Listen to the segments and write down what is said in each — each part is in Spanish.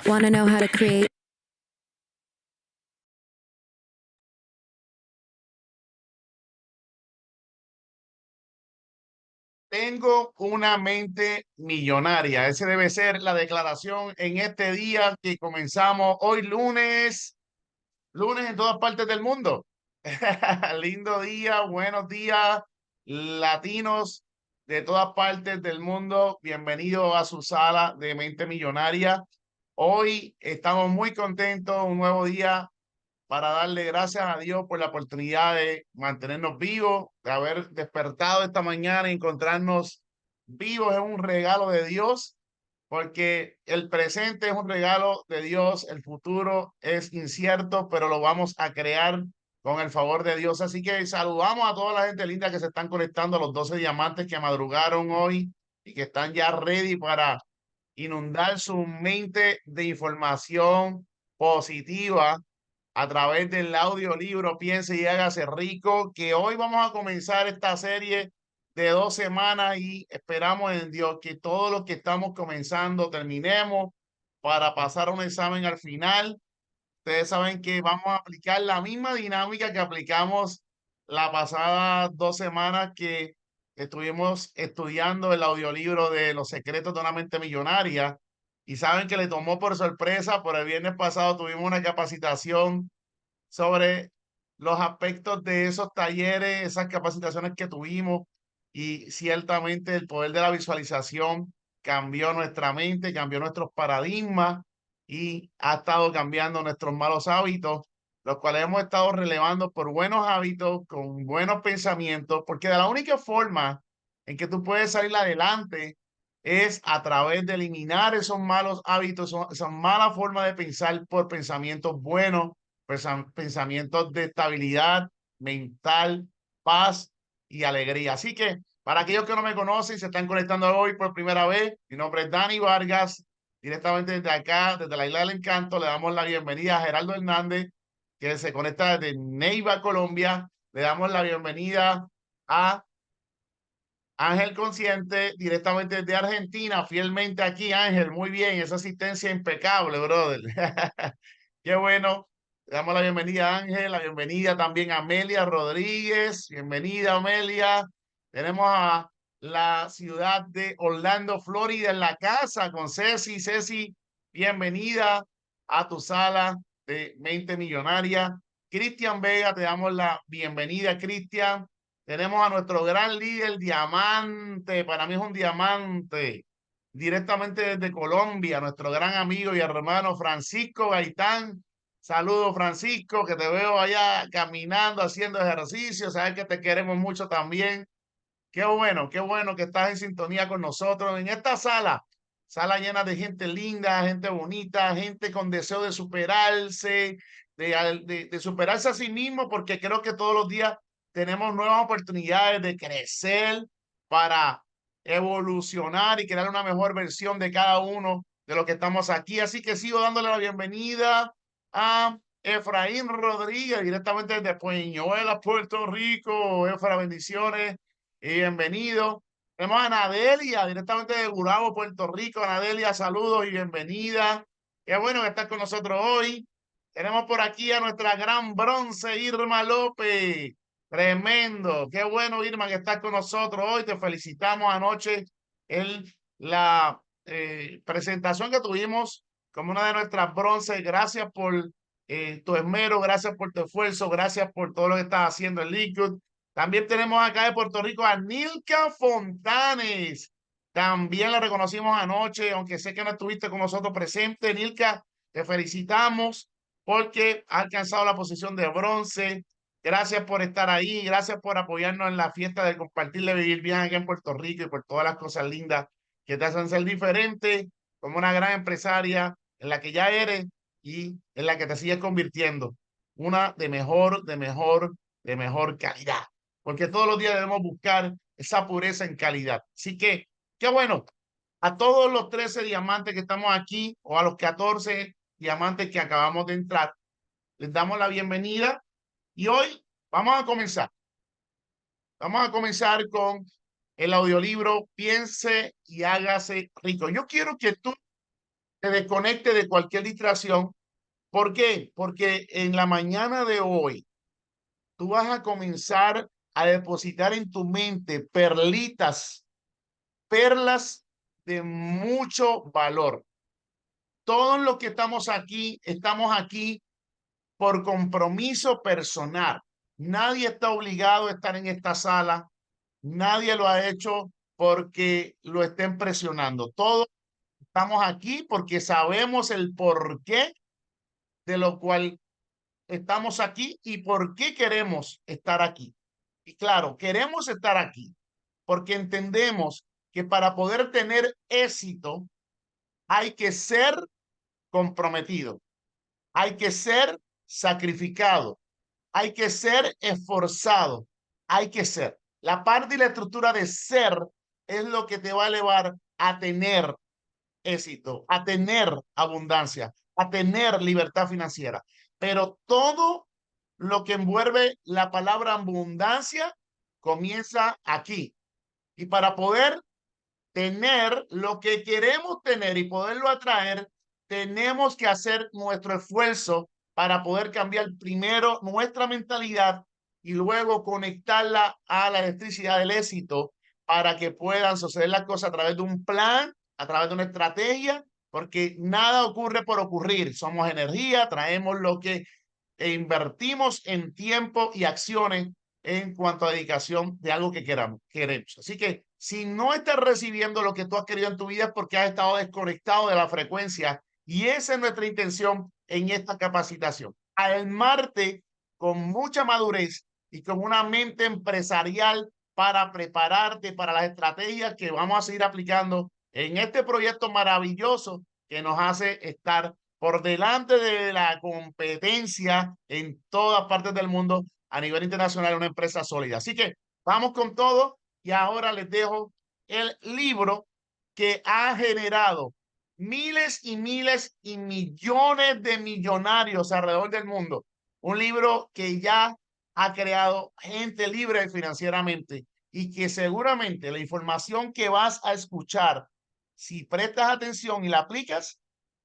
Want to know how to create? Tengo una mente millonaria. Ese debe ser la declaración en este día que comenzamos hoy lunes en todas partes del mundo. Lindo día, buenos días, latinos de todas partes del mundo. Bienvenido a su sala de mente millonaria. Hoy estamos muy contentos, un nuevo día para darle gracias a Dios por la oportunidad de mantenernos vivos, de haber despertado esta mañana y encontrarnos vivos. Es un regalo de Dios, porque el presente es un regalo de Dios, el futuro es incierto, pero lo vamos a crear con el favor de Dios. Así que saludamos a toda la gente linda que se están conectando, a los 12 diamantes que madrugaron hoy y que están ya ready para inundar su mente de información positiva a través del audiolibro Piense y Hágase Rico, que hoy vamos a comenzar esta serie de 2 semanas y esperamos en Dios que todos los que estamos comenzando terminemos para pasar un examen al final. Ustedes saben que vamos a aplicar la misma dinámica que aplicamos la pasada 2 semanas que estuvimos estudiando el audiolibro de Los secretos de una mente millonaria, y saben que le tomó por sorpresa. Por el viernes pasado tuvimos una capacitación sobre los aspectos de esos talleres, esas capacitaciones que tuvimos, y ciertamente el poder de la visualización cambió nuestra mente, cambió nuestros paradigmas y ha estado cambiando nuestros malos hábitos, los cuales hemos estado relevando por buenos hábitos, con buenos pensamientos, porque de la única forma en que tú puedes salir adelante es a través de eliminar esos malos hábitos, esa mala forma de pensar, por pensamientos buenos, pensamientos de estabilidad mental, paz y alegría. Así que para aquellos que no me conocen, se están conectando hoy por primera vez, mi nombre es Dani Vargas, directamente desde acá, desde la Isla del Encanto. Le damos la bienvenida a Gerardo Hernández, que se conecta desde Neiva, Colombia. Le damos la bienvenida a Ángel Consciente, directamente desde Argentina, fielmente aquí. Ángel, muy bien, esa asistencia impecable, brother. Qué bueno. Le damos la bienvenida a Ángel, la bienvenida también a Amelia Rodríguez. Bienvenida, Amelia. Tenemos a la ciudad de Orlando, Florida, en la casa con Ceci. Ceci, bienvenida a tu sala de Mente Millonaria. Cristian Vega, te damos la bienvenida, Cristian. Tenemos a nuestro gran líder, diamante, para mí es un diamante, directamente desde Colombia, nuestro gran amigo y hermano Francisco Gaitán. Saludos, Francisco, que te veo allá caminando, haciendo ejercicio. Sabes que te queremos mucho también. Qué bueno que estás en sintonía con nosotros en esta sala llena de gente linda, gente bonita, gente con deseo de superarse, de superarse a sí mismo, porque creo que todos los días tenemos nuevas oportunidades de crecer para evolucionar y crear una mejor versión de cada uno de los que estamos aquí. Así que sigo dándole la bienvenida a Efraín Rodríguez, directamente desde Peñuelas, Puerto Rico. Efra, bendiciones y bienvenido. Tenemos a Nadelia, directamente de Gurabo, Puerto Rico. Nadelia, saludos y bienvenida. Qué bueno que estás con nosotros hoy. Tenemos por aquí a nuestra gran bronce, Irma López. Tremendo. Qué bueno, Irma, que estás con nosotros hoy. Te felicitamos anoche en la presentación que tuvimos como una de nuestras bronces. Gracias por tu esmero, gracias por tu esfuerzo, gracias por todo lo que estás haciendo en Liquid. También tenemos acá de Puerto Rico a Nilka Fontanes. También la reconocimos anoche, aunque sé que no estuviste con nosotros presente. Nilka, te felicitamos porque ha alcanzado la posición de bronce. Gracias por estar ahí, gracias por apoyarnos en la fiesta de compartirle vivir bien aquí en Puerto Rico y por todas las cosas lindas que te hacen ser diferente como una gran empresaria en la que ya eres y en la que te sigues convirtiendo. Una de mejor calidad. Porque todos los días debemos buscar esa pureza en calidad. Así que, qué bueno. A todos los 13 diamantes que estamos aquí o a los 14 diamantes que acabamos de entrar, les damos la bienvenida y hoy vamos a comenzar. Vamos a comenzar con el audiolibro Piense y hágase rico. Yo quiero que tú te desconectes de cualquier distracción. ¿Por qué? Porque en la mañana de hoy tú vas a comenzar a depositar en tu mente perlitas, perlas de mucho valor. Todos los que estamos aquí por compromiso personal. Nadie está obligado a estar en esta sala. Nadie lo ha hecho porque lo estén presionando. Todos estamos aquí porque sabemos el porqué de lo cual estamos aquí y por qué queremos estar aquí. Y claro, queremos estar aquí porque entendemos que para poder tener éxito hay que ser comprometido, hay que ser sacrificado, hay que ser esforzado, hay que ser. La parte y la estructura de ser es lo que te va a llevar a tener éxito, a tener abundancia, a tener libertad financiera. Pero todo lo que envuelve la palabra abundancia comienza aquí. Y para poder tener lo que queremos tener y poderlo atraer, tenemos que hacer nuestro esfuerzo para poder cambiar primero nuestra mentalidad y luego conectarla a la electricidad del éxito para que puedan suceder las cosas a través de un plan, a través de una estrategia, porque nada ocurre por ocurrir. Somos energía, traemos lo que invertimos en tiempo y acciones en cuanto a dedicación de algo que queremos. Así que si no estás recibiendo lo que tú has querido en tu vida es porque has estado desconectado de la frecuencia y esa es nuestra intención en esta capacitación. Armarte con mucha madurez y con una mente empresarial para prepararte para las estrategias que vamos a seguir aplicando en este proyecto maravilloso que nos hace estar por delante de la competencia en todas partes del mundo a nivel internacional, una empresa sólida. Así que vamos con todo y ahora les dejo el libro que ha generado miles y miles y millones de millonarios alrededor del mundo. Un libro que ya ha creado gente libre financieramente y que seguramente la información que vas a escuchar, si prestas atención y la aplicas,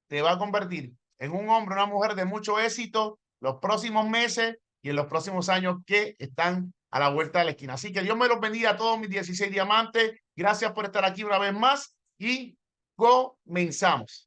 te va a convertir en un hombre, una mujer de mucho éxito los próximos meses y en los próximos años que están a la vuelta de la esquina. Así que Dios me los bendiga a todos mis 16 diamantes. Gracias por estar aquí una vez más y comenzamos.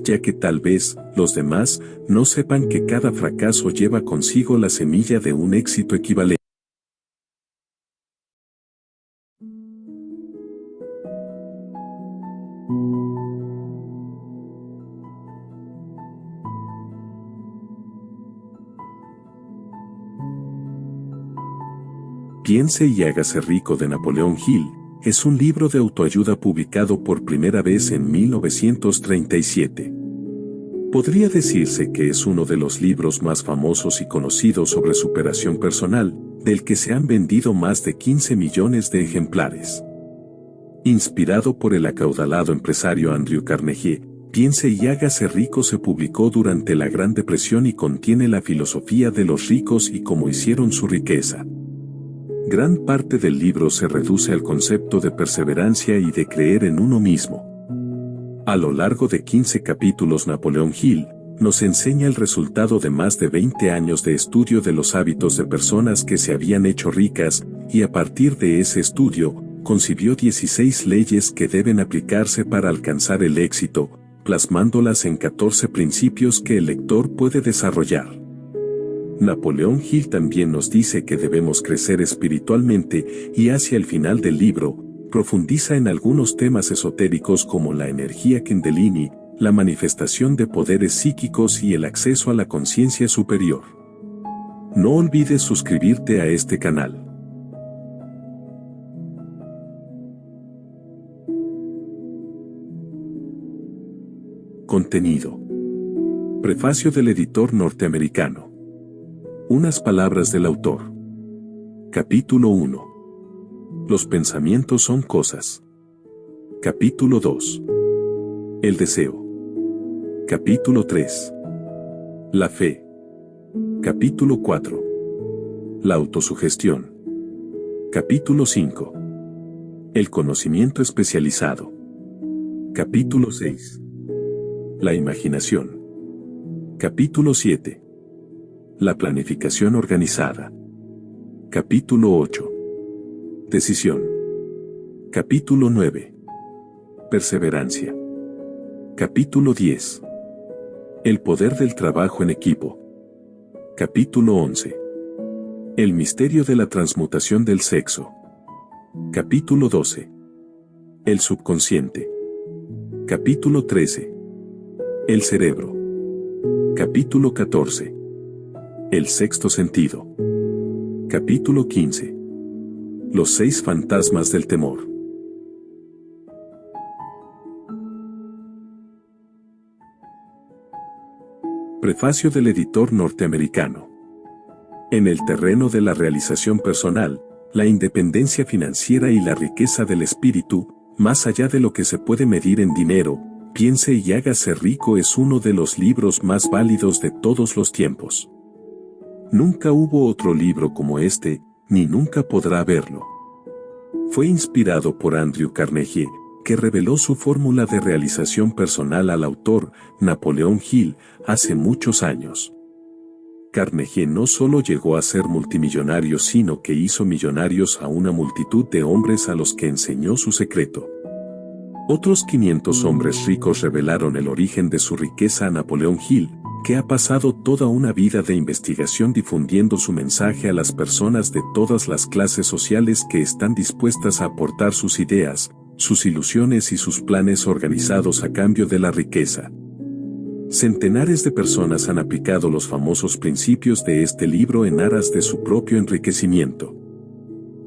Ya que tal vez los demás no sepan que cada fracaso lleva consigo la semilla de un éxito equivalente. Piense y hágase rico de Napoleón Hill es un libro de autoayuda publicado por primera vez en 1937. Podría decirse que es uno de los libros más famosos y conocidos sobre superación personal, del que se han vendido más de 15 millones de ejemplares. Inspirado por el acaudalado empresario Andrew Carnegie, Piense y hágase rico se publicó durante la Gran Depresión y contiene la filosofía de los ricos y cómo hicieron su riqueza. Gran parte del libro se reduce al concepto de perseverancia y de creer en uno mismo. A lo largo de 15 capítulos, Napoleón Hill nos enseña el resultado de más de 20 años de estudio de los hábitos de personas que se habían hecho ricas, y a partir de ese estudio, concibió 16 leyes que deben aplicarse para alcanzar el éxito, plasmándolas en 14 principios que el lector puede desarrollar. Napoleón Hill también nos dice que debemos crecer espiritualmente y hacia el final del libro, profundiza en algunos temas esotéricos como la energía Kundalini, la manifestación de poderes psíquicos y el acceso a la conciencia superior. No olvides suscribirte a este canal. Contenido. Prefacio del editor norteamericano. Unas palabras del autor. Capítulo 1. Los pensamientos son cosas. Capítulo 2. El deseo. Capítulo 3. La fe. Capítulo 4. La autosugestión. Capítulo 5. El conocimiento especializado. Capítulo 6. La imaginación. Capítulo 7. La planificación organizada. Capítulo 8. Decisión. Capítulo 9. Perseverancia. Capítulo 10. El poder del trabajo en equipo. Capítulo 11. El misterio de la transmutación del sexo. Capítulo 12. El subconsciente. Capítulo 13. El cerebro. Capítulo 14. El sexto sentido. Capítulo 15. Los 6 fantasmas del temor. Prefacio del editor norteamericano. En el terreno de la realización personal, la independencia financiera y la riqueza del espíritu, más allá de lo que se puede medir en dinero, Piense y hágase rico es uno de los libros más válidos de todos los tiempos. Nunca hubo otro libro como este, ni nunca podrá haberlo. Fue inspirado por Andrew Carnegie, que reveló su fórmula de realización personal al autor, Napoleón Hill, hace muchos años. Carnegie no solo llegó a ser multimillonario, sino que hizo millonarios a una multitud de hombres a los que enseñó su secreto. Otros 500 hombres ricos revelaron el origen de su riqueza a Napoleón Hill, que ha pasado toda una vida de investigación difundiendo su mensaje a las personas de todas las clases sociales que están dispuestas a aportar sus ideas, sus ilusiones y sus planes organizados a cambio de la riqueza. Centenares de personas han aplicado los famosos principios de este libro en aras de su propio enriquecimiento.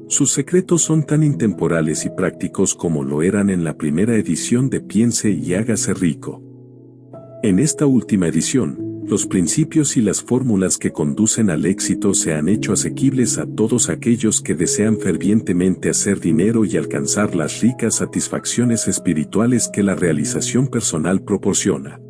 Sus secretos son tan intemporales y prácticos como lo eran en la primera edición de Piense y hágase rico. En esta última edición, los principios y las fórmulas que conducen al éxito se han hecho asequibles a todos aquellos que desean fervientemente hacer dinero y alcanzar las ricas satisfacciones espirituales que la realización personal proporciona.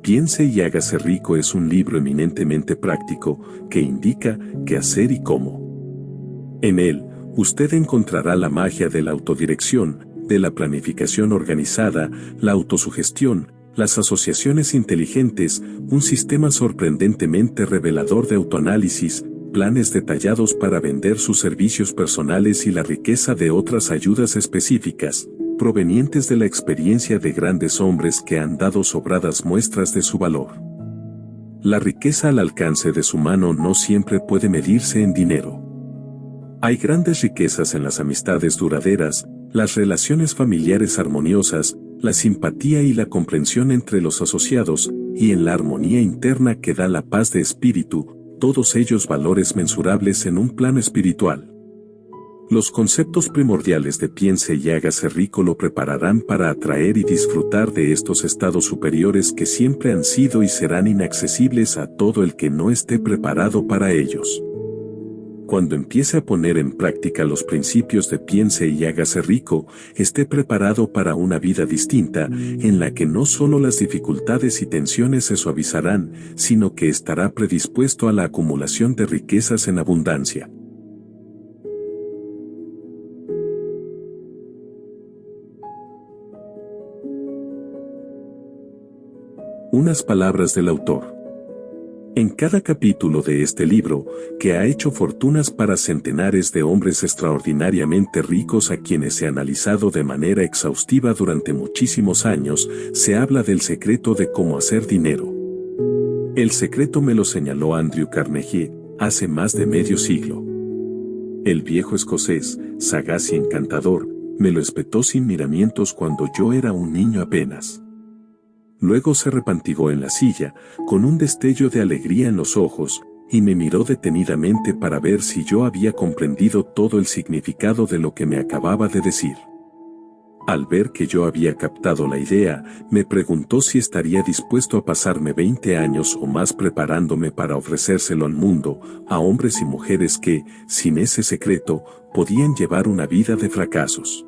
Piense y hágase rico es un libro eminentemente práctico que indica qué hacer y cómo. En él, usted encontrará la magia de la autodirección, de la planificación organizada, la autosugestión, las asociaciones inteligentes, un sistema sorprendentemente revelador de autoanálisis, planes detallados para vender sus servicios personales y la riqueza de otras ayudas específicas, provenientes de la experiencia de grandes hombres que han dado sobradas muestras de su valor. La riqueza al alcance de su mano no siempre puede medirse en dinero. Hay grandes riquezas en las amistades duraderas, las relaciones familiares armoniosas, la simpatía y la comprensión entre los asociados, y en la armonía interna que da la paz de espíritu, todos ellos valores mensurables en un plano espiritual. Los conceptos primordiales de piense y hágase rico lo prepararán para atraer y disfrutar de estos estados superiores que siempre han sido y serán inaccesibles a todo el que no esté preparado para ellos. Cuando empiece a poner en práctica los principios de piense y hágase rico, esté preparado para una vida distinta, en la que no solo las dificultades y tensiones se suavizarán, sino que estará predispuesto a la acumulación de riquezas en abundancia. Unas palabras del autor. En cada capítulo de este libro, que ha hecho fortunas para centenares de hombres extraordinariamente ricos a quienes he analizado de manera exhaustiva durante muchísimos años, se habla del secreto de cómo hacer dinero. El secreto me lo señaló Andrew Carnegie hace más de medio siglo. El viejo escocés, sagaz y encantador, me lo espetó sin miramientos cuando yo era un niño apenas. Luego se repantigó en la silla, con un destello de alegría en los ojos, y me miró detenidamente para ver si yo había comprendido todo el significado de lo que me acababa de decir. Al ver que yo había captado la idea, me preguntó si estaría dispuesto a pasarme 20 años o más preparándome para ofrecérselo al mundo, a hombres y mujeres que, sin ese secreto, podían llevar una vida de fracasos.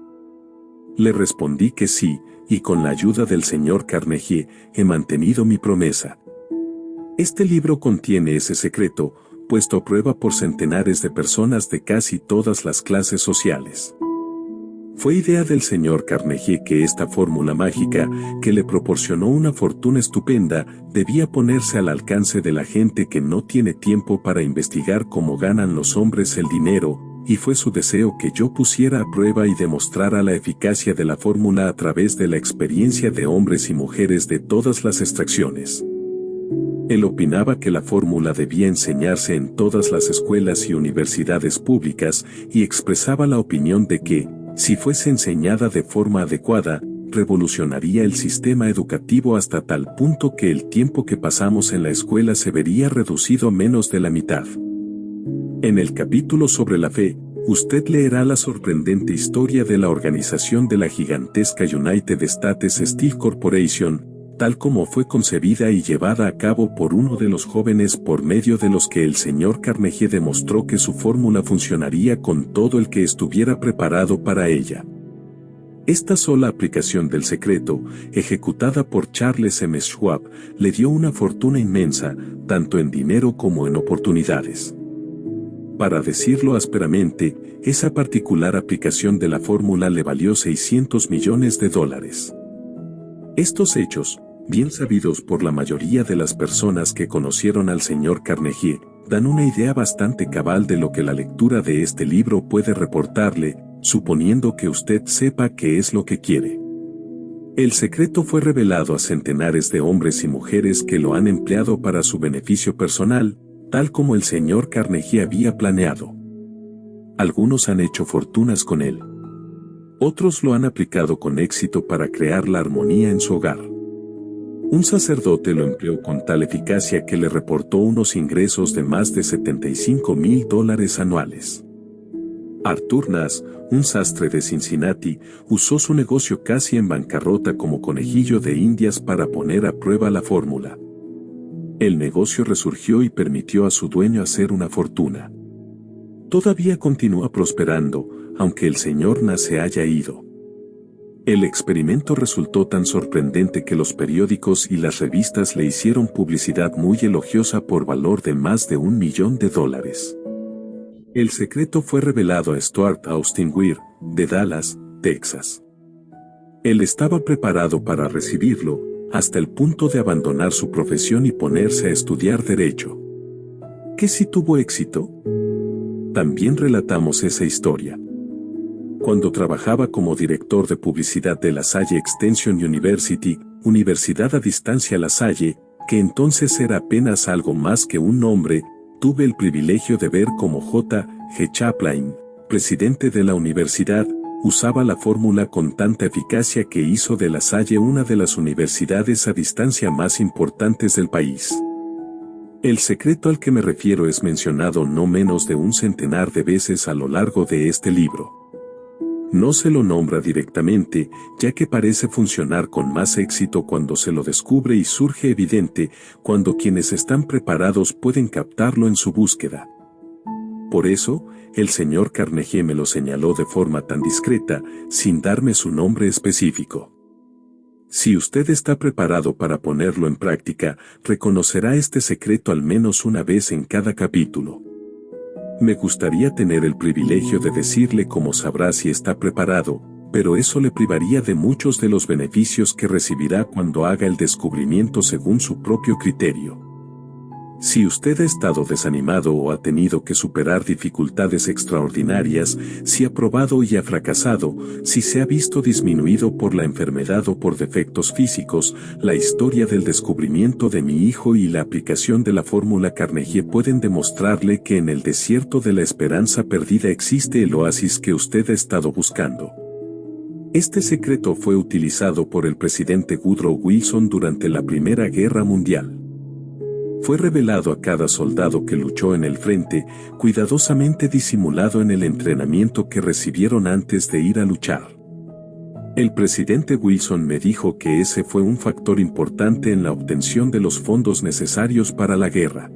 Le respondí que sí, y con la ayuda del señor Carnegie, he mantenido mi promesa. Este libro contiene ese secreto, puesto a prueba por centenares de personas de casi todas las clases sociales. Fue idea del señor Carnegie que esta fórmula mágica, que le proporcionó una fortuna estupenda, debía ponerse al alcance de la gente que no tiene tiempo para investigar cómo ganan los hombres el dinero, y fue su deseo que yo pusiera a prueba y demostrara la eficacia de la fórmula a través de la experiencia de hombres y mujeres de todas las extracciones. Él opinaba que la fórmula debía enseñarse en todas las escuelas y universidades públicas y expresaba la opinión de que, si fuese enseñada de forma adecuada, revolucionaría el sistema educativo hasta tal punto que el tiempo que pasamos en la escuela se vería reducido a menos de la mitad. En el capítulo sobre la fe, usted leerá la sorprendente historia de la organización de la gigantesca United States Steel Corporation, tal como fue concebida y llevada a cabo por uno de los jóvenes por medio de los que el señor Carnegie demostró que su fórmula funcionaría con todo el que estuviera preparado para ella. Esta sola aplicación del secreto, ejecutada por Charles M. Schwab, le dio una fortuna inmensa, tanto en dinero como en oportunidades. Para decirlo ásperamente, esa particular aplicación de la fórmula le valió $600 millones. Estos hechos, bien sabidos por la mayoría de las personas que conocieron al señor Carnegie, dan una idea bastante cabal de lo que la lectura de este libro puede reportarle, suponiendo que usted sepa qué es lo que quiere. El secreto fue revelado a centenares de hombres y mujeres que lo han empleado para su beneficio personal, tal como el señor Carnegie había planeado. Algunos han hecho fortunas con él. Otros lo han aplicado con éxito para crear la armonía en su hogar. Un sacerdote lo empleó con tal eficacia que le reportó unos ingresos de más de $75,000 anuales. Arthur Nash, un sastre de Cincinnati, usó su negocio casi en bancarrota como conejillo de indias para poner a prueba la fórmula. El negocio resurgió y permitió a su dueño hacer una fortuna. Todavía continúa prosperando, aunque el señor Nash se haya ido. El experimento resultó tan sorprendente que los periódicos y las revistas le hicieron publicidad muy elogiosa por valor de más de $1 millón. El secreto fue revelado a Stuart Austin Weir, de Dallas, Texas. Él estaba preparado para recibirlo, hasta el punto de abandonar su profesión y ponerse a estudiar Derecho. ¿Qué si tuvo éxito? También relatamos esa historia. Cuando trabajaba como director de publicidad de La Salle Extension University, Universidad a Distancia La Salle, que entonces era apenas algo más que un nombre, tuve el privilegio de ver cómo J. G. Chaplin, presidente de la universidad, usaba la fórmula con tanta eficacia que hizo de La Salle una de las universidades a distancia más importantes del país. El secreto al que me refiero es mencionado no menos de un centenar de veces a lo largo de este libro. No se lo nombra directamente, ya que parece funcionar con más éxito cuando se lo descubre y surge evidente, cuando quienes están preparados pueden captarlo en su búsqueda. Por eso, el señor Carnegie me lo señaló de forma tan discreta, sin darme su nombre específico. Si usted está preparado para ponerlo en práctica, reconocerá este secreto al menos una vez en cada capítulo. Me gustaría tener el privilegio de decirle cómo sabrá si está preparado, pero eso le privaría de muchos de los beneficios que recibirá cuando haga el descubrimiento según su propio criterio. Si usted ha estado desanimado o ha tenido que superar dificultades extraordinarias, si ha probado y ha fracasado, si se ha visto disminuido por la enfermedad o por defectos físicos, la historia del descubrimiento de mi hijo y la aplicación de la fórmula Carnegie pueden demostrarle que en el desierto de la esperanza perdida existe el oasis que usted ha estado buscando. Este secreto fue utilizado por el presidente Woodrow Wilson durante la Primera Guerra Mundial. Fue revelado a cada soldado que luchó en el frente, cuidadosamente disimulado en el entrenamiento que recibieron antes de ir a luchar. El presidente Wilson me dijo que ese fue un factor importante en la obtención de los fondos necesarios para la guerra.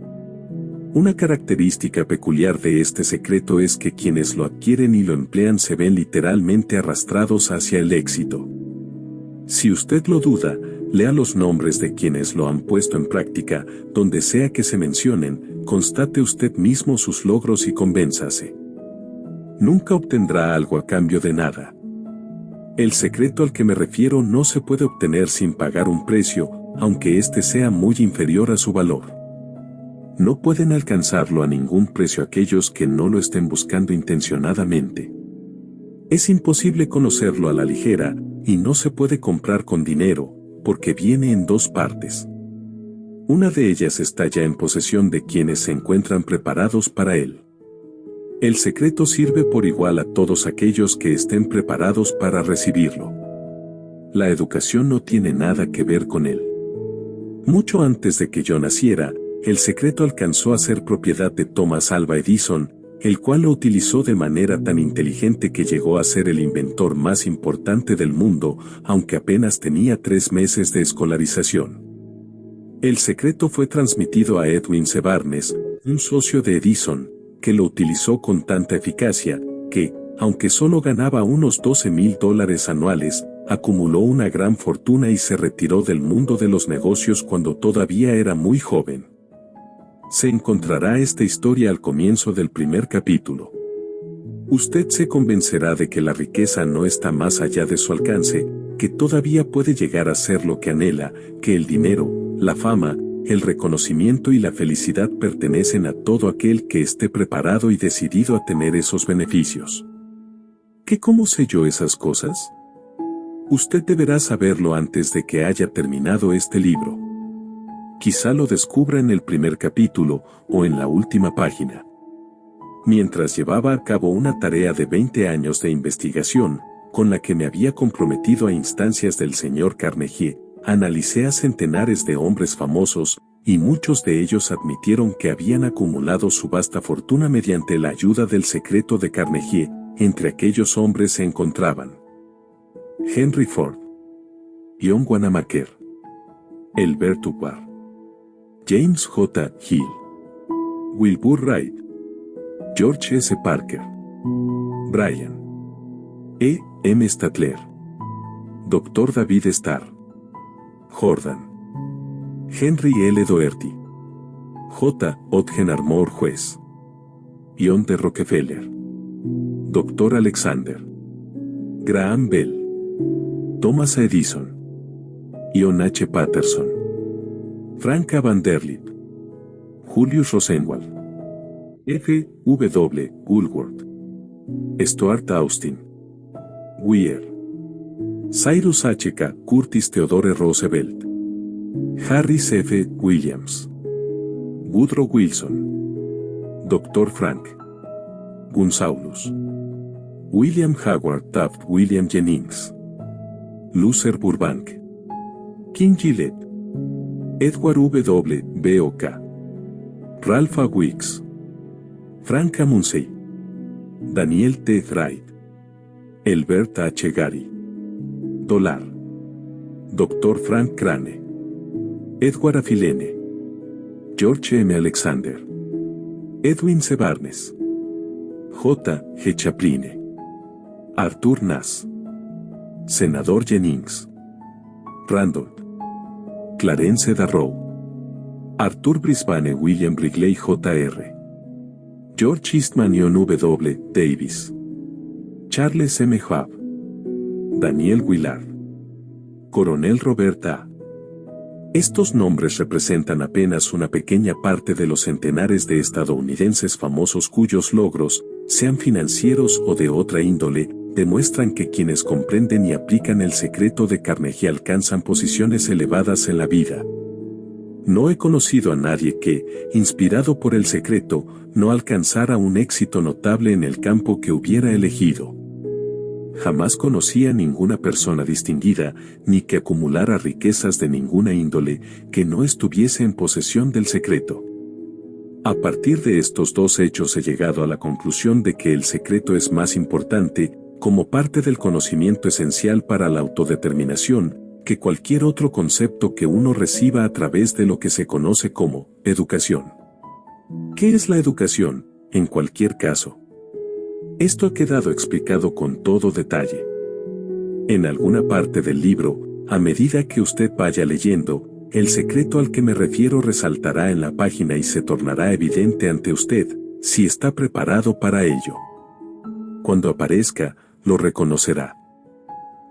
Una característica peculiar de este secreto es que quienes lo adquieren y lo emplean se ven literalmente arrastrados hacia el éxito. Si usted lo duda, lea los nombres de quienes lo han puesto en práctica, donde sea que se mencionen, constate usted mismo sus logros y convénzase. Nunca obtendrá algo a cambio de nada. El secreto al que me refiero no se puede obtener sin pagar un precio, aunque éste sea muy inferior a su valor. No pueden alcanzarlo a ningún precio aquellos que no lo estén buscando intencionadamente. Es imposible conocerlo a la ligera, y no se puede comprar con dinero, porque viene en dos partes. Una de ellas está ya en posesión de quienes se encuentran preparados para él. El secreto sirve por igual a todos aquellos que estén preparados para recibirlo. La educación no tiene nada que ver con él. Mucho antes de que yo naciera, el secreto alcanzó a ser propiedad de Thomas Alva Edison, el cual lo utilizó de manera tan inteligente que llegó a ser el inventor más importante del mundo, aunque apenas tenía 3 meses de escolarización. El secreto fue transmitido a Edwin C. Barnes, un socio de Edison, que lo utilizó con tanta eficacia, que, aunque solo ganaba unos $12,000 anuales, acumuló una gran fortuna y se retiró del mundo de los negocios cuando todavía era muy joven. Se encontrará esta historia al comienzo del primer capítulo. Usted se convencerá de que la riqueza no está más allá de su alcance, que todavía puede llegar a ser lo que anhela, que el dinero, la fama, el reconocimiento y la felicidad pertenecen a todo aquel que esté preparado y decidido a tener esos beneficios. ¿Cómo sé yo esas cosas? Usted deberá saberlo antes de que haya terminado este libro. Quizá lo descubra en el primer capítulo o en la última página. Mientras llevaba a cabo una tarea de 20 años de investigación, con la que me había comprometido a instancias del señor Carnegie, analicé a centenares de hombres famosos, y muchos de ellos admitieron que habían acumulado su vasta fortuna mediante la ayuda del secreto de Carnegie. Entre aquellos hombres se encontraban Henry Ford, John Wanamaker, Elbert Hubbard, James J. Hill, Wilbur Wright, George S. Parker, Brian E. M. Statler, Dr. David Starr, Jordan, Henry L. Doherty, J. Otgenhar Moore Juez, John D. Rockefeller, Dr. Alexander Graham Bell, Thomas Edison, John H. Patterson, Frank A. Vanderlip, Julius Rosenwald, F. W. Woolworth, Stuart Austin, Weir, Cyrus H. Curtis Theodore Roosevelt, Harris F. Williams, Woodrow Wilson, Dr. Frank Gunsaulus, William Howard Taft William Jennings, Luther Burbank, King Gillette, Edward W. Book, Ralph A. Weeks, Frank A. Munsey, Daniel T. Wright, Elbert H. Gary, Dolar, Dr. Frank Crane, Edward A. Filene, George M. Alexander, Edwin C. Barnes, J. G. Chapline, Arthur Nass, Senador Jennings, Randolph, Clarence Darrow, Arthur Brisbane, William Wrigley Jr., George Eastman John W. Davis, Charles M. Schwab, Daniel Willard, Coronel Robert A. Estos nombres representan apenas una pequeña parte de los centenares de estadounidenses famosos cuyos logros, sean financieros o de otra índole, demuestran que quienes comprenden y aplican el secreto de Carnegie alcanzan posiciones elevadas en la vida. No he conocido a nadie que, inspirado por el secreto, no alcanzara un éxito notable en el campo que hubiera elegido. Jamás conocí a ninguna persona distinguida, ni que acumulara riquezas de ninguna índole, que no estuviese en posesión del secreto. A partir de estos dos hechos he llegado a la conclusión de que el secreto es más importante, como parte del conocimiento esencial para la autodeterminación, que cualquier otro concepto que uno reciba a través de lo que se conoce como educación. ¿Qué es la educación, en cualquier caso? Esto ha quedado explicado con todo detalle. En alguna parte del libro, a medida que usted vaya leyendo, el secreto al que me refiero resaltará en la página y se tornará evidente ante usted, si está preparado para ello. Cuando aparezca, lo reconocerá.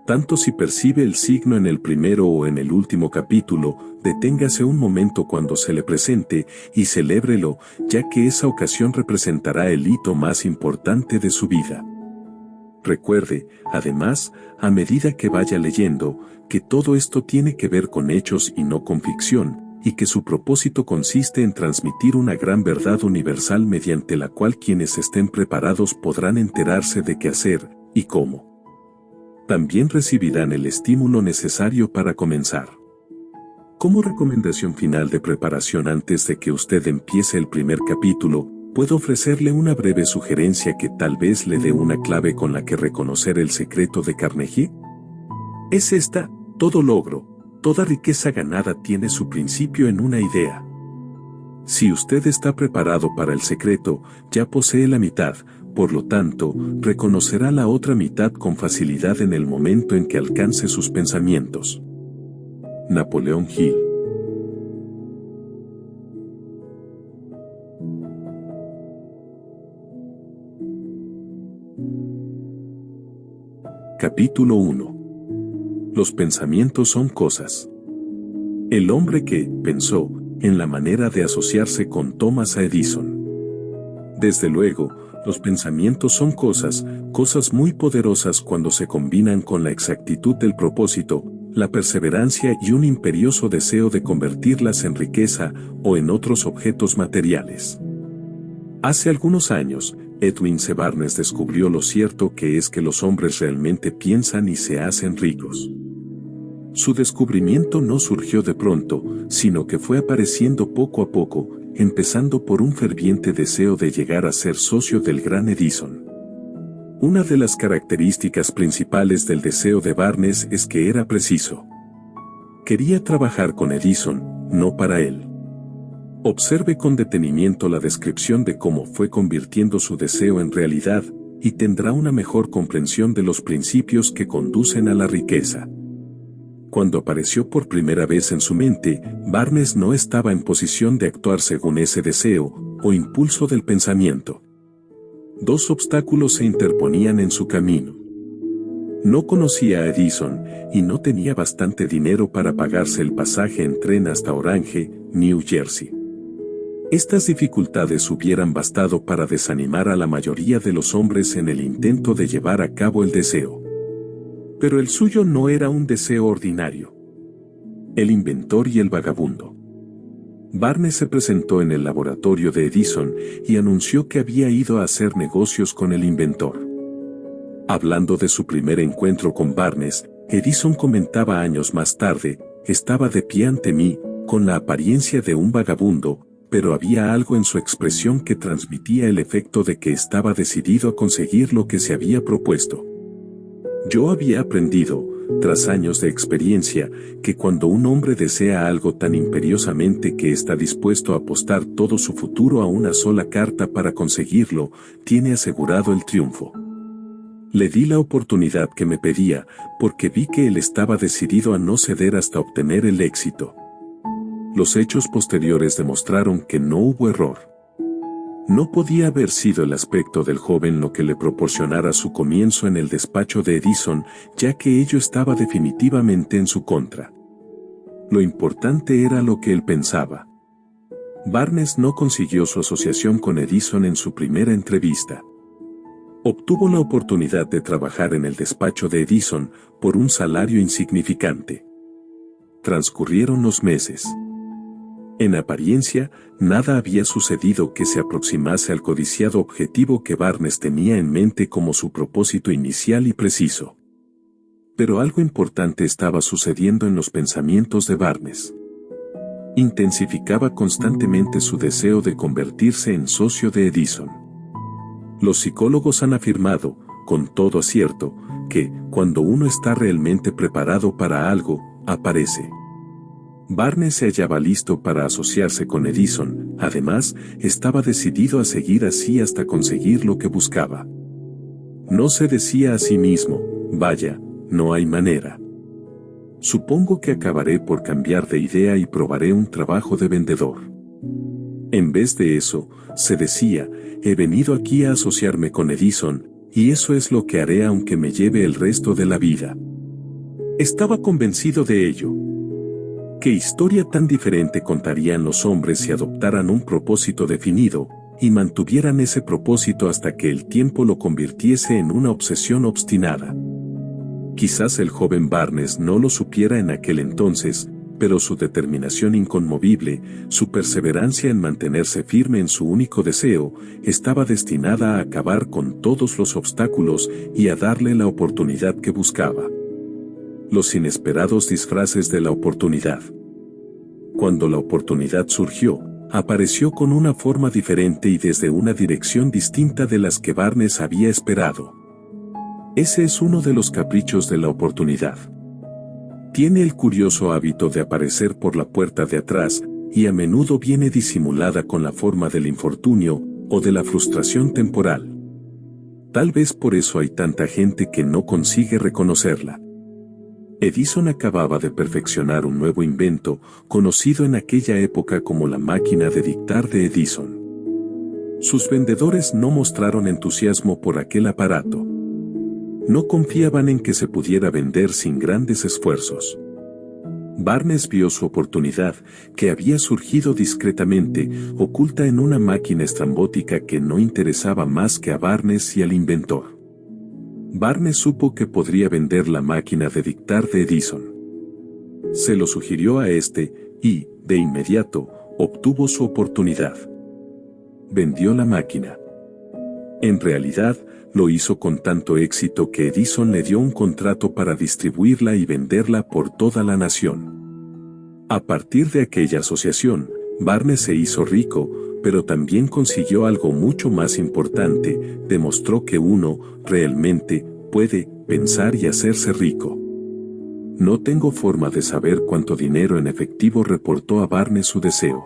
Tanto si percibe el signo en el primero o en el último capítulo, deténgase un momento cuando se le presente y celébrelo, ya que esa ocasión representará el hito más importante de su vida. Recuerde, además, a medida que vaya leyendo, que todo esto tiene que ver con hechos y no con ficción, y que su propósito consiste en transmitir una gran verdad universal mediante la cual quienes estén preparados podrán enterarse de qué hacer y cómo. También recibirán el estímulo necesario para comenzar. Como recomendación final de preparación antes de que usted empiece el primer capítulo, puedo ofrecerle una breve sugerencia que tal vez le dé una clave con la que reconocer el secreto de Carnegie. Es esta: todo logro, toda riqueza ganada tiene su principio en una idea. Si usted está preparado para el secreto, ya posee la mitad, por lo tanto, reconocerá la otra mitad con facilidad en el momento en que alcance sus pensamientos. Napoleón Hill. Capítulo 1. Los pensamientos son cosas. El hombre que pensó en la manera de asociarse con Thomas A. Edison. Desde luego, los pensamientos son cosas muy poderosas cuando se combinan con la exactitud del propósito, la perseverancia y un imperioso deseo de convertirlas en riqueza o en otros objetos materiales. Hace algunos años, Edwin C. Barnes descubrió lo cierto que es que los hombres realmente piensan y se hacen ricos. Su descubrimiento no surgió de pronto, sino que fue apareciendo poco a poco, empezando por un ferviente deseo de llegar a ser socio del gran Edison. Una de las características principales del deseo de Barnes es que era preciso. Quería trabajar con Edison, no para él. Observe con detenimiento la descripción de cómo fue convirtiendo su deseo en realidad, y tendrá una mejor comprensión de los principios que conducen a la riqueza. Cuando apareció por primera vez en su mente, Barnes no estaba en posición de actuar según ese deseo o impulso del pensamiento. Dos obstáculos se interponían en su camino. No conocía a Edison y no tenía bastante dinero para pagarse el pasaje en tren hasta Orange, New Jersey. Estas dificultades hubieran bastado para desanimar a la mayoría de los hombres en el intento de llevar a cabo el deseo. Pero el suyo no era un deseo ordinario. El inventor y el vagabundo. Barnes se presentó en el laboratorio de Edison y anunció que había ido a hacer negocios con el inventor. Hablando de su primer encuentro con Barnes, Edison comentaba años más tarde: estaba de pie ante mí, con la apariencia de un vagabundo, pero había algo en su expresión que transmitía el efecto de que estaba decidido a conseguir lo que se había propuesto. Yo había aprendido, tras años de experiencia, que cuando un hombre desea algo tan imperiosamente que está dispuesto a apostar todo su futuro a una sola carta para conseguirlo, tiene asegurado el triunfo. Le di la oportunidad que me pedía, porque vi que él estaba decidido a no ceder hasta obtener el éxito. Los hechos posteriores demostraron que no hubo error. No podía haber sido el aspecto del joven lo que le proporcionara su comienzo en el despacho de Edison, ya que ello estaba definitivamente en su contra. Lo importante era lo que él pensaba. Barnes no consiguió su asociación con Edison en su primera entrevista. Obtuvo la oportunidad de trabajar en el despacho de Edison por un salario insignificante. Transcurrieron los meses. En apariencia, nada había sucedido que se aproximase al codiciado objetivo que Barnes tenía en mente como su propósito inicial y preciso. Pero algo importante estaba sucediendo en los pensamientos de Barnes. Intensificaba constantemente su deseo de convertirse en socio de Edison. Los psicólogos han afirmado, con todo acierto, que, cuando uno está realmente preparado para algo, aparece. Barnes se hallaba listo para asociarse con Edison, además, estaba decidido a seguir así hasta conseguir lo que buscaba. No se decía a sí mismo, vaya, no hay manera. Supongo que acabaré por cambiar de idea y probaré un trabajo de vendedor. En vez de eso, se decía, he venido aquí a asociarme con Edison, y eso es lo que haré aunque me lleve el resto de la vida. Estaba convencido de ello. ¿Qué historia tan diferente contarían los hombres si adoptaran un propósito definido, y mantuvieran ese propósito hasta que el tiempo lo convirtiese en una obsesión obstinada? Quizás el joven Barnes no lo supiera en aquel entonces, pero su determinación inconmovible, su perseverancia en mantenerse firme en su único deseo, estaba destinada a acabar con todos los obstáculos y a darle la oportunidad que buscaba. Los inesperados disfraces de la oportunidad. Cuando la oportunidad surgió, apareció con una forma diferente y desde una dirección distinta de las que Barnes había esperado. Ese es uno de los caprichos de la oportunidad. Tiene el curioso hábito de aparecer por la puerta de atrás, y a menudo viene disimulada con la forma del infortunio o de la frustración temporal. Tal vez por eso hay tanta gente que no consigue reconocerla. Edison acababa de perfeccionar un nuevo invento, conocido en aquella época como la máquina de dictar de Edison. Sus vendedores no mostraron entusiasmo por aquel aparato. No confiaban en que se pudiera vender sin grandes esfuerzos. Barnes vio su oportunidad, que había surgido discretamente, oculta en una máquina estrambótica que no interesaba más que a Barnes y al inventor. Barnes supo que podría vender la máquina de dictar de Edison. Se lo sugirió a este, y, de inmediato, obtuvo su oportunidad. Vendió la máquina. En realidad, lo hizo con tanto éxito que Edison le dio un contrato para distribuirla y venderla por toda la nación. A partir de aquella asociación, Barnes se hizo rico, pero también consiguió algo mucho más importante, demostró que uno, realmente, puede pensar y hacerse rico. No tengo forma de saber cuánto dinero en efectivo reportó a Barnes su deseo.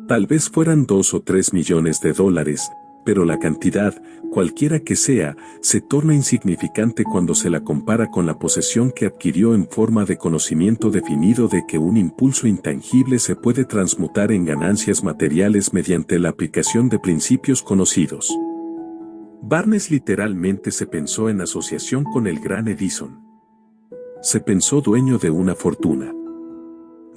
Tal vez fueran 2 o 3 millones de dólares, pero la cantidad, cualquiera que sea, se torna insignificante cuando se la compara con la posesión que adquirió en forma de conocimiento definido de que un impulso intangible se puede transmutar en ganancias materiales mediante la aplicación de principios conocidos. Barnes literalmente se pensó en asociación con el gran Edison. Se pensó dueño de una fortuna.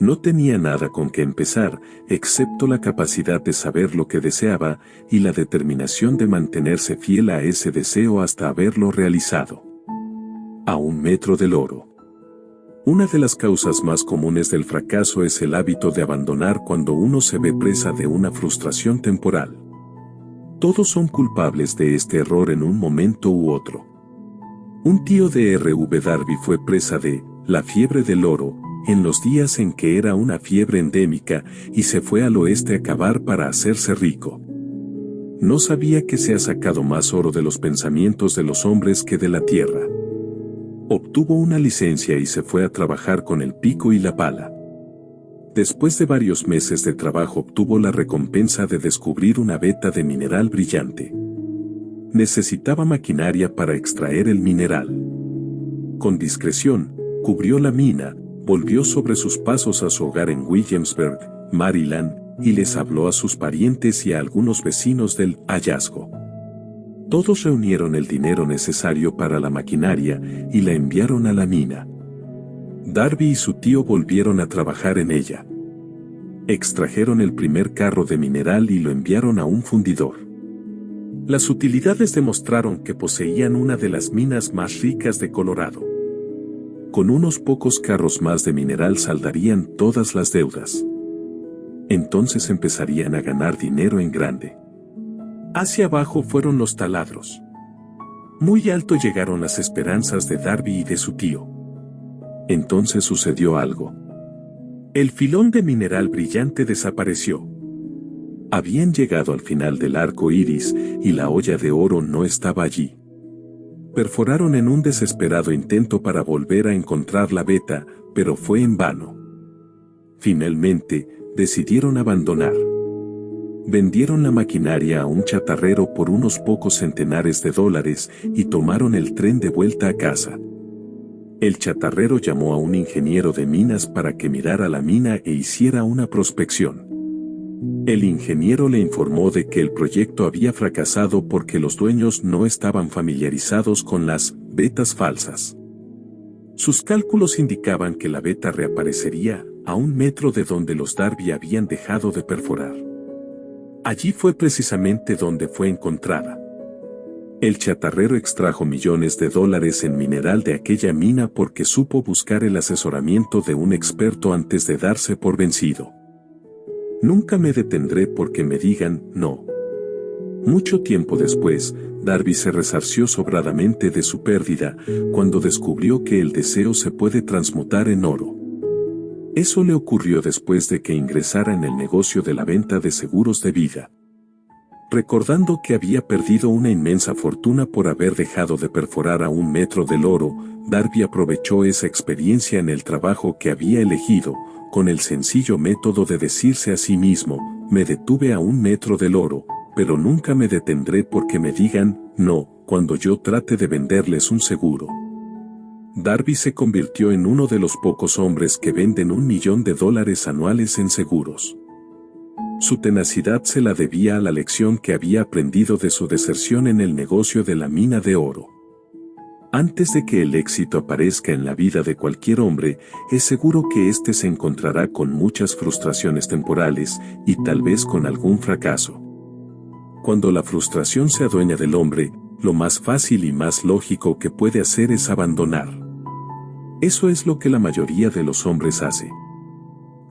No tenía nada con que empezar, excepto la capacidad de saber lo que deseaba y la determinación de mantenerse fiel a ese deseo hasta haberlo realizado. A 1 metro del oro. Una de las causas más comunes del fracaso es el hábito de abandonar cuando uno se ve presa de una frustración temporal. Todos son culpables de este error en un momento u otro. Un tío de R.V. Darby fue presa de la fiebre del oro, en los días en que era una fiebre endémica, y se fue al oeste a cavar para hacerse rico. No sabía que se ha sacado más oro de los pensamientos de los hombres que de la tierra. Obtuvo una licencia y se fue a trabajar con el pico y la pala. Después de varios meses de trabajo obtuvo la recompensa de descubrir una veta de mineral brillante. Necesitaba maquinaria para extraer el mineral. Con discreción, cubrió la mina, volvió sobre sus pasos a su hogar en Williamsburg, Maryland, y les habló a sus parientes y a algunos vecinos del hallazgo. Todos reunieron el dinero necesario para la maquinaria y la enviaron a la mina. Darby y su tío volvieron a trabajar en ella. Extrajeron el primer carro de mineral y lo enviaron a un fundidor. Las utilidades demostraron que poseían una de las minas más ricas de Colorado. Con unos pocos carros más de mineral saldarían todas las deudas. Entonces empezarían a ganar dinero en grande. Hacia abajo fueron los taladros. Muy alto llegaron las esperanzas de Darby y de su tío. Entonces sucedió algo. El filón de mineral brillante desapareció. Habían llegado al final del arco iris y la olla de oro no estaba allí. Perforaron en un desesperado intento para volver a encontrar la veta, pero fue en vano. Finalmente, decidieron abandonar. Vendieron la maquinaria a un chatarrero por unos pocos centenares de dólares y tomaron el tren de vuelta a casa. El chatarrero llamó a un ingeniero de minas para que mirara la mina e hiciera una prospección. El ingeniero le informó de que el proyecto había fracasado porque los dueños no estaban familiarizados con las vetas falsas. Sus cálculos indicaban que la veta reaparecería a 1 metro de donde los Darby habían dejado de perforar. Allí fue precisamente donde fue encontrada. El chatarrero extrajo millones de dólares en mineral de aquella mina porque supo buscar el asesoramiento de un experto antes de darse por vencido. Nunca me detendré porque me digan no. Mucho tiempo después, Darby se resarció sobradamente de su pérdida cuando descubrió que el deseo se puede transmutar en oro. Eso le ocurrió después de que ingresara en el negocio de la venta de seguros de vida. Recordando que había perdido una inmensa fortuna por haber dejado de perforar a 1 metro del oro, Darby aprovechó esa experiencia en el trabajo que había elegido, con el sencillo método de decirse a sí mismo, me detuve a 1 metro del oro, pero nunca me detendré porque me digan, no, cuando yo trate de venderles un seguro. Darby se convirtió en uno de los pocos hombres que venden $1 millón anuales en seguros. Su tenacidad se la debía a la lección que había aprendido de su deserción en el negocio de la mina de oro. Antes de que el éxito aparezca en la vida de cualquier hombre, es seguro que éste se encontrará con muchas frustraciones temporales y tal vez con algún fracaso. Cuando la frustración se adueña del hombre, lo más fácil y más lógico que puede hacer es abandonar. Eso es lo que la mayoría de los hombres hace.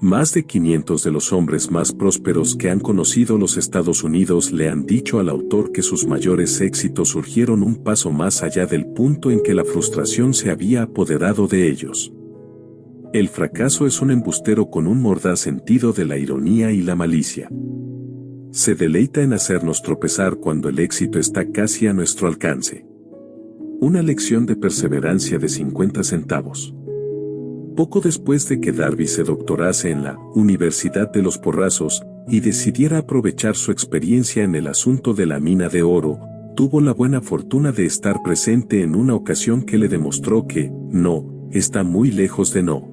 Más de 500 de los hombres más prósperos que han conocido los Estados Unidos le han dicho al autor que sus mayores éxitos surgieron un paso más allá del punto en que la frustración se había apoderado de ellos. El fracaso es un embustero con un mordaz sentido de la ironía y la malicia. Se deleita en hacernos tropezar cuando el éxito está casi a nuestro alcance. Una lección de perseverancia de 50 centavos. Poco después de que Darby se doctorase en la Universidad de los Porrazos y decidiera aprovechar su experiencia en el asunto de la mina de oro, tuvo la buena fortuna de estar presente en una ocasión que le demostró que, no, está muy lejos de no.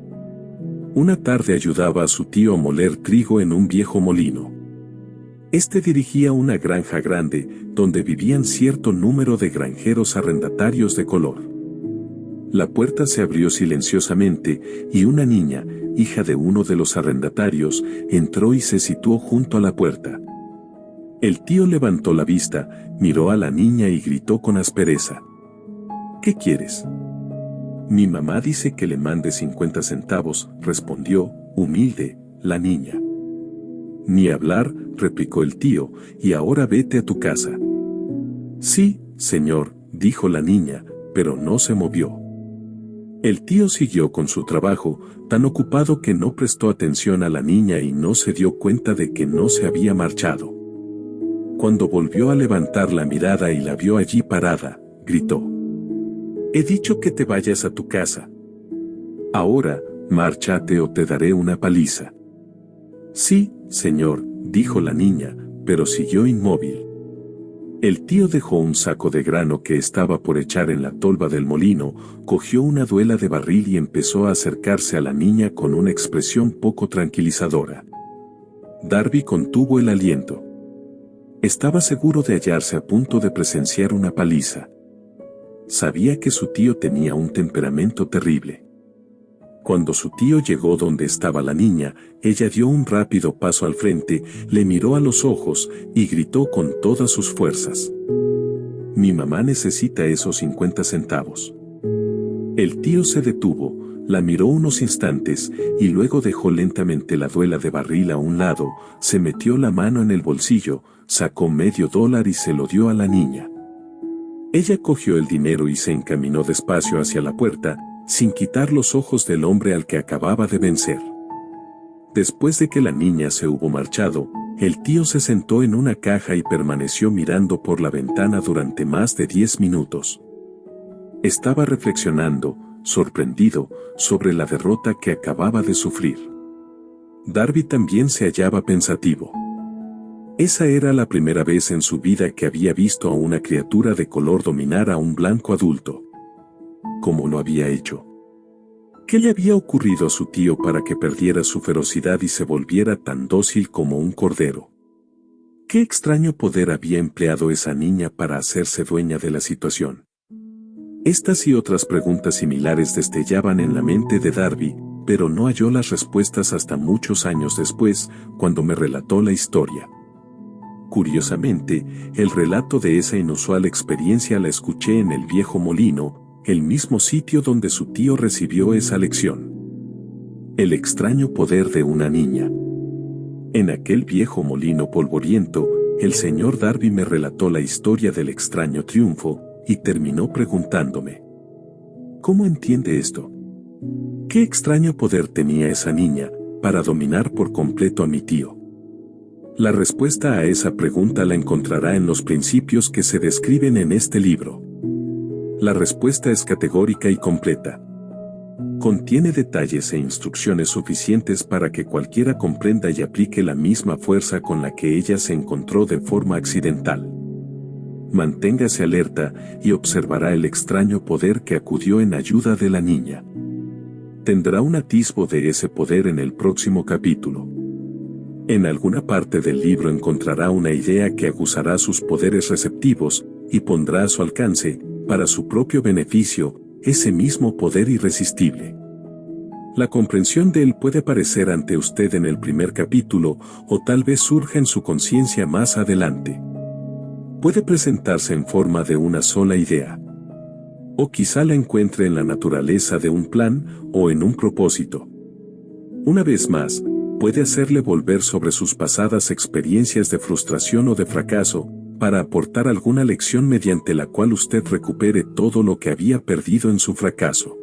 Una tarde ayudaba a su tío a moler trigo en un viejo molino. Este dirigía una granja grande, donde vivían cierto número de granjeros arrendatarios de color. La puerta se abrió silenciosamente, y una niña, hija de uno de los arrendatarios, entró y se situó junto a la puerta. El tío levantó la vista, miró a la niña y gritó con aspereza. ¿Qué quieres? Mi mamá dice que le mande 50 centavos, respondió, humilde, la niña. Ni hablar, replicó el tío, y ahora vete a tu casa. Sí, señor, dijo la niña, pero no se movió. El tío siguió con su trabajo, tan ocupado que no prestó atención a la niña y no se dio cuenta de que no se había marchado. Cuando volvió a levantar la mirada y la vio allí parada, gritó: «He dicho que te vayas a tu casa. Ahora, márchate o te daré una paliza». «Sí, señor», dijo la niña, pero siguió inmóvil. El tío dejó un saco de grano que estaba por echar en la tolva del molino, cogió una duela de barril y empezó a acercarse a la niña con una expresión poco tranquilizadora. Darby contuvo el aliento. Estaba seguro de hallarse a punto de presenciar una paliza. Sabía que su tío tenía un temperamento terrible. Cuando su tío llegó donde estaba la niña, ella dio un rápido paso al frente, le miró a los ojos y gritó con todas sus fuerzas: «Mi mamá necesita esos 50 centavos». El tío se detuvo, la miró unos instantes y luego dejó lentamente la duela de barril a un lado, se metió la mano en el bolsillo, sacó $10 y se lo dio a la niña. Ella cogió el dinero y se encaminó despacio hacia la puerta, sin quitar los ojos del hombre al que acababa de vencer. Después de que la niña se hubo marchado, el tío se sentó en una caja y permaneció mirando por la ventana durante más de 10 minutos. Estaba reflexionando, sorprendido, sobre la derrota que acababa de sufrir. Darby también se hallaba pensativo. Esa era la primera vez en su vida que había visto a una criatura de color dominar a un blanco adulto. ¿Cómo lo había hecho? ¿Qué le había ocurrido a su tío para que perdiera su ferocidad y se volviera tan dócil como un cordero? ¿Qué extraño poder había empleado esa niña para hacerse dueña de la situación? Estas y otras preguntas similares destellaban en la mente de Darby, pero no halló las respuestas hasta muchos años después, cuando me relató la historia. Curiosamente, el relato de esa inusual experiencia la escuché en el viejo molino, el mismo sitio donde su tío recibió esa lección. El extraño poder de una niña. En aquel viejo molino polvoriento, el señor Darby me relató la historia del extraño triunfo, y terminó preguntándome: ¿cómo entiende esto? ¿Qué extraño poder tenía esa niña para dominar por completo a mi tío? La respuesta a esa pregunta la encontrará en los principios que se describen en este libro. La respuesta es categórica y completa. Contiene detalles e instrucciones suficientes para que cualquiera comprenda y aplique la misma fuerza con la que ella se encontró de forma accidental. Manténgase alerta y observará el extraño poder que acudió en ayuda de la niña. Tendrá un atisbo de ese poder en el próximo capítulo. En alguna parte del libro encontrará una idea que aguzará sus poderes receptivos y pondrá a su alcance, para su propio beneficio, ese mismo poder irresistible. La comprensión de él puede aparecer ante usted en el primer capítulo o tal vez surja en su conciencia más adelante. Puede presentarse en forma de una sola idea. O quizá la encuentre en la naturaleza de un plan o en un propósito. Una vez más, puede hacerle volver sobre sus pasadas experiencias de frustración o de fracaso, para aportar alguna lección mediante la cual usted recupere todo lo que había perdido en su fracaso.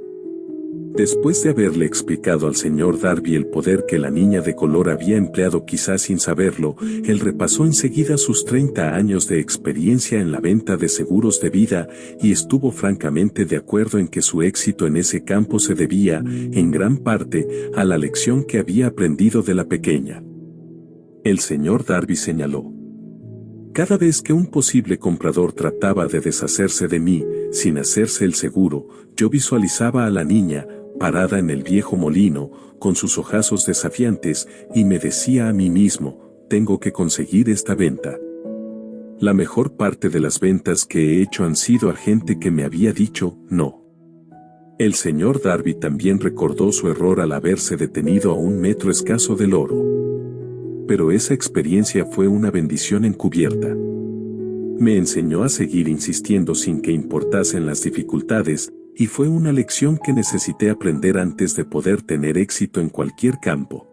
Después de haberle explicado al señor Darby el poder que la niña de color había empleado quizás sin saberlo, él repasó enseguida sus 30 años de experiencia en la venta de seguros de vida y estuvo francamente de acuerdo en que su éxito en ese campo se debía, en gran parte, a la lección que había aprendido de la pequeña. El señor Darby señaló: cada vez que un posible comprador trataba de deshacerse de mí, sin hacerse el seguro, yo visualizaba a la niña, parada en el viejo molino, con sus ojazos desafiantes, y me decía a mí mismo: tengo que conseguir esta venta. La mejor parte de las ventas que he hecho han sido a gente que me había dicho no. El señor Darby también recordó su error al haberse detenido a 1 metro escaso del oro. Pero esa experiencia fue una bendición encubierta. Me enseñó a seguir insistiendo sin que importasen las dificultades, y fue una lección que necesité aprender antes de poder tener éxito en cualquier campo.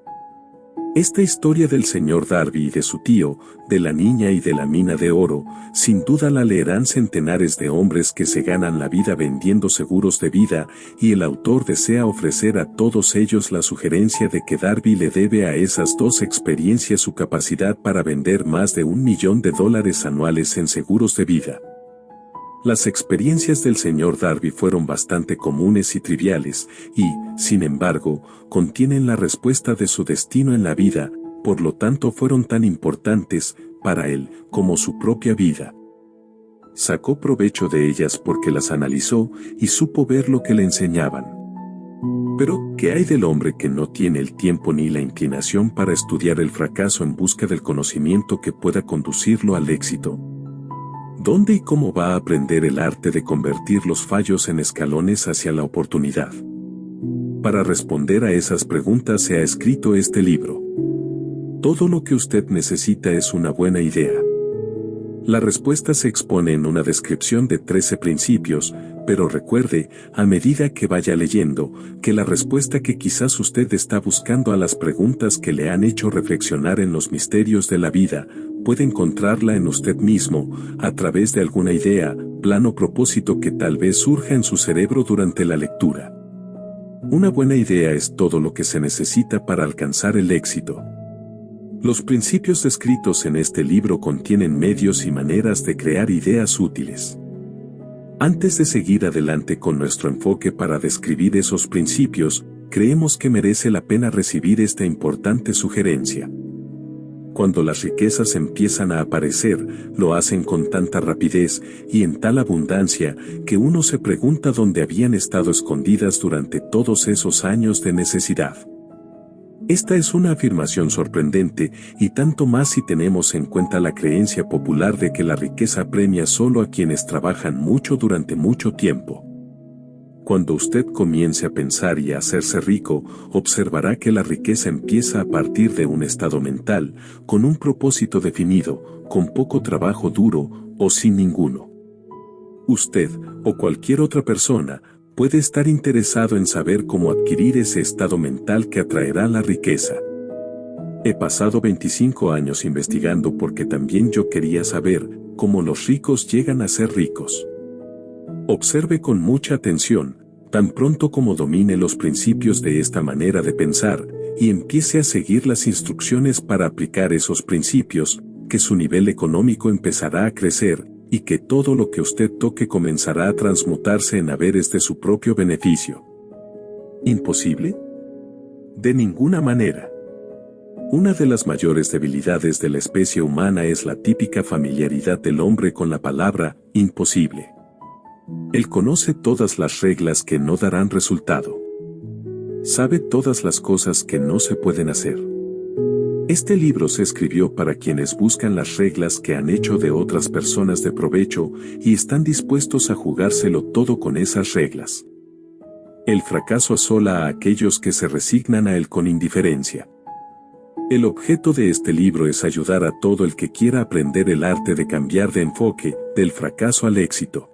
Esta historia del señor Darby y de su tío, de la niña y de la mina de oro, sin duda la leerán centenares de hombres que se ganan la vida vendiendo seguros de vida, y el autor desea ofrecer a todos ellos la sugerencia de que Darby le debe a esas dos experiencias su capacidad para vender más de $1 millón anuales en seguros de vida. Las experiencias del señor Darby fueron bastante comunes y triviales, y, sin embargo, contienen la respuesta de su destino en la vida, por lo tanto fueron tan importantes, para él, como su propia vida. Sacó provecho de ellas porque las analizó y supo ver lo que le enseñaban. Pero, ¿qué hay del hombre que no tiene el tiempo ni la inclinación para estudiar el fracaso en busca del conocimiento que pueda conducirlo al éxito? ¿Dónde y cómo va a aprender el arte de convertir los fallos en escalones hacia la oportunidad? Para responder a esas preguntas se ha escrito este libro. Todo lo que usted necesita es una buena idea. La respuesta se expone en una descripción de 13 principios, pero recuerde, a medida que vaya leyendo, que la respuesta que quizás usted está buscando a las preguntas que le han hecho reflexionar en los misterios de la vida, puede encontrarla en usted mismo, a través de alguna idea, plan o propósito que tal vez surja en su cerebro durante la lectura. Una buena idea es todo lo que se necesita para alcanzar el éxito. Los principios descritos en este libro contienen medios y maneras de crear ideas útiles. Antes de seguir adelante con nuestro enfoque para describir esos principios, creemos que merece la pena recibir esta importante sugerencia. Cuando las riquezas empiezan a aparecer, lo hacen con tanta rapidez y en tal abundancia que uno se pregunta dónde habían estado escondidas durante todos esos años de necesidad. Esta es una afirmación sorprendente, y tanto más si tenemos en cuenta la creencia popular de que la riqueza premia solo a quienes trabajan mucho durante mucho tiempo. Cuando usted comience a pensar y a hacerse rico, observará que la riqueza empieza a partir de un estado mental, con un propósito definido, con poco trabajo duro o sin ninguno. Usted, o cualquier otra persona, puede estar interesado en saber cómo adquirir ese estado mental que atraerá la riqueza. He pasado 25 años investigando porque también yo quería saber cómo los ricos llegan a ser ricos. Observe con mucha atención, tan pronto como domine los principios de esta manera de pensar, y empiece a seguir las instrucciones para aplicar esos principios, que su nivel económico empezará a crecer, y que todo lo que usted toque comenzará a transmutarse en haberes de su propio beneficio. ¿Imposible? De ninguna manera. Una de las mayores debilidades de la especie humana es la típica familiaridad del hombre con la palabra imposible. Él conoce todas las reglas que no darán resultado. Sabe todas las cosas que no se pueden hacer. Este libro se escribió para quienes buscan las reglas que han hecho de otras personas de provecho y están dispuestos a jugárselo todo con esas reglas. El fracaso asola a aquellos que se resignan a él con indiferencia. El objeto de este libro es ayudar a todo el que quiera aprender el arte de cambiar de enfoque, del fracaso al éxito.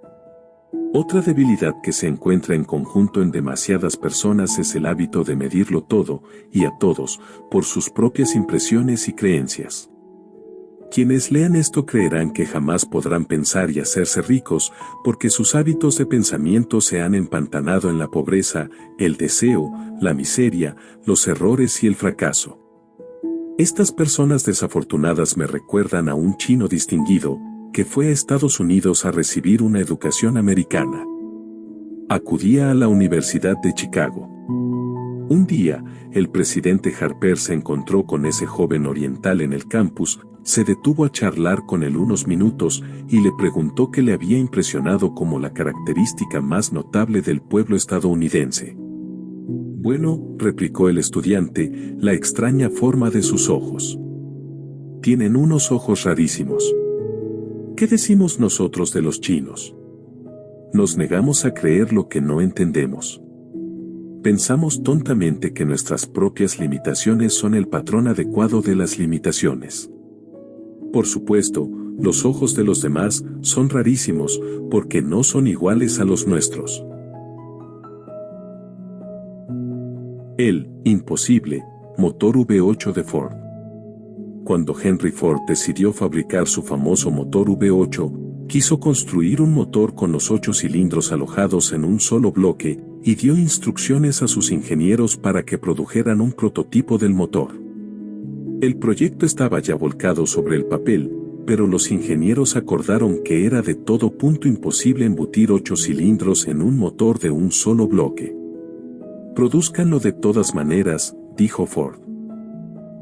Otra debilidad que se encuentra en conjunto en demasiadas personas es el hábito de medirlo todo, y a todos, por sus propias impresiones y creencias. Quienes lean esto creerán que jamás podrán pensar y hacerse ricos, porque sus hábitos de pensamiento se han empantanado en la pobreza, el deseo, la miseria, los errores y el fracaso. Estas personas desafortunadas me recuerdan a un chino distinguido, que fue a Estados Unidos a recibir una educación americana. Acudía a la Universidad de Chicago. Un día, el presidente Harper se encontró con ese joven oriental en el campus, se detuvo a charlar con él unos minutos y le preguntó qué le había impresionado como la característica más notable del pueblo estadounidense. Bueno, replicó el estudiante, la extraña forma de sus ojos. Tienen unos ojos rarísimos. ¿Qué decimos nosotros de los chinos? Nos negamos a creer lo que no entendemos. Pensamos tontamente que nuestras propias limitaciones son el patrón adecuado de las limitaciones. Por supuesto, los ojos de los demás son rarísimos porque no son iguales a los nuestros. El imposible motor V8 de Ford. Cuando Henry Ford decidió fabricar su famoso motor V8, quiso construir un motor con los 8 cilindros alojados en un solo bloque y dio instrucciones a sus ingenieros para que produjeran un prototipo del motor. El proyecto estaba ya volcado sobre el papel, pero los ingenieros acordaron que era de todo punto imposible embutir 8 cilindros en un motor de un solo bloque. «Produzcanlo de todas maneras», dijo Ford.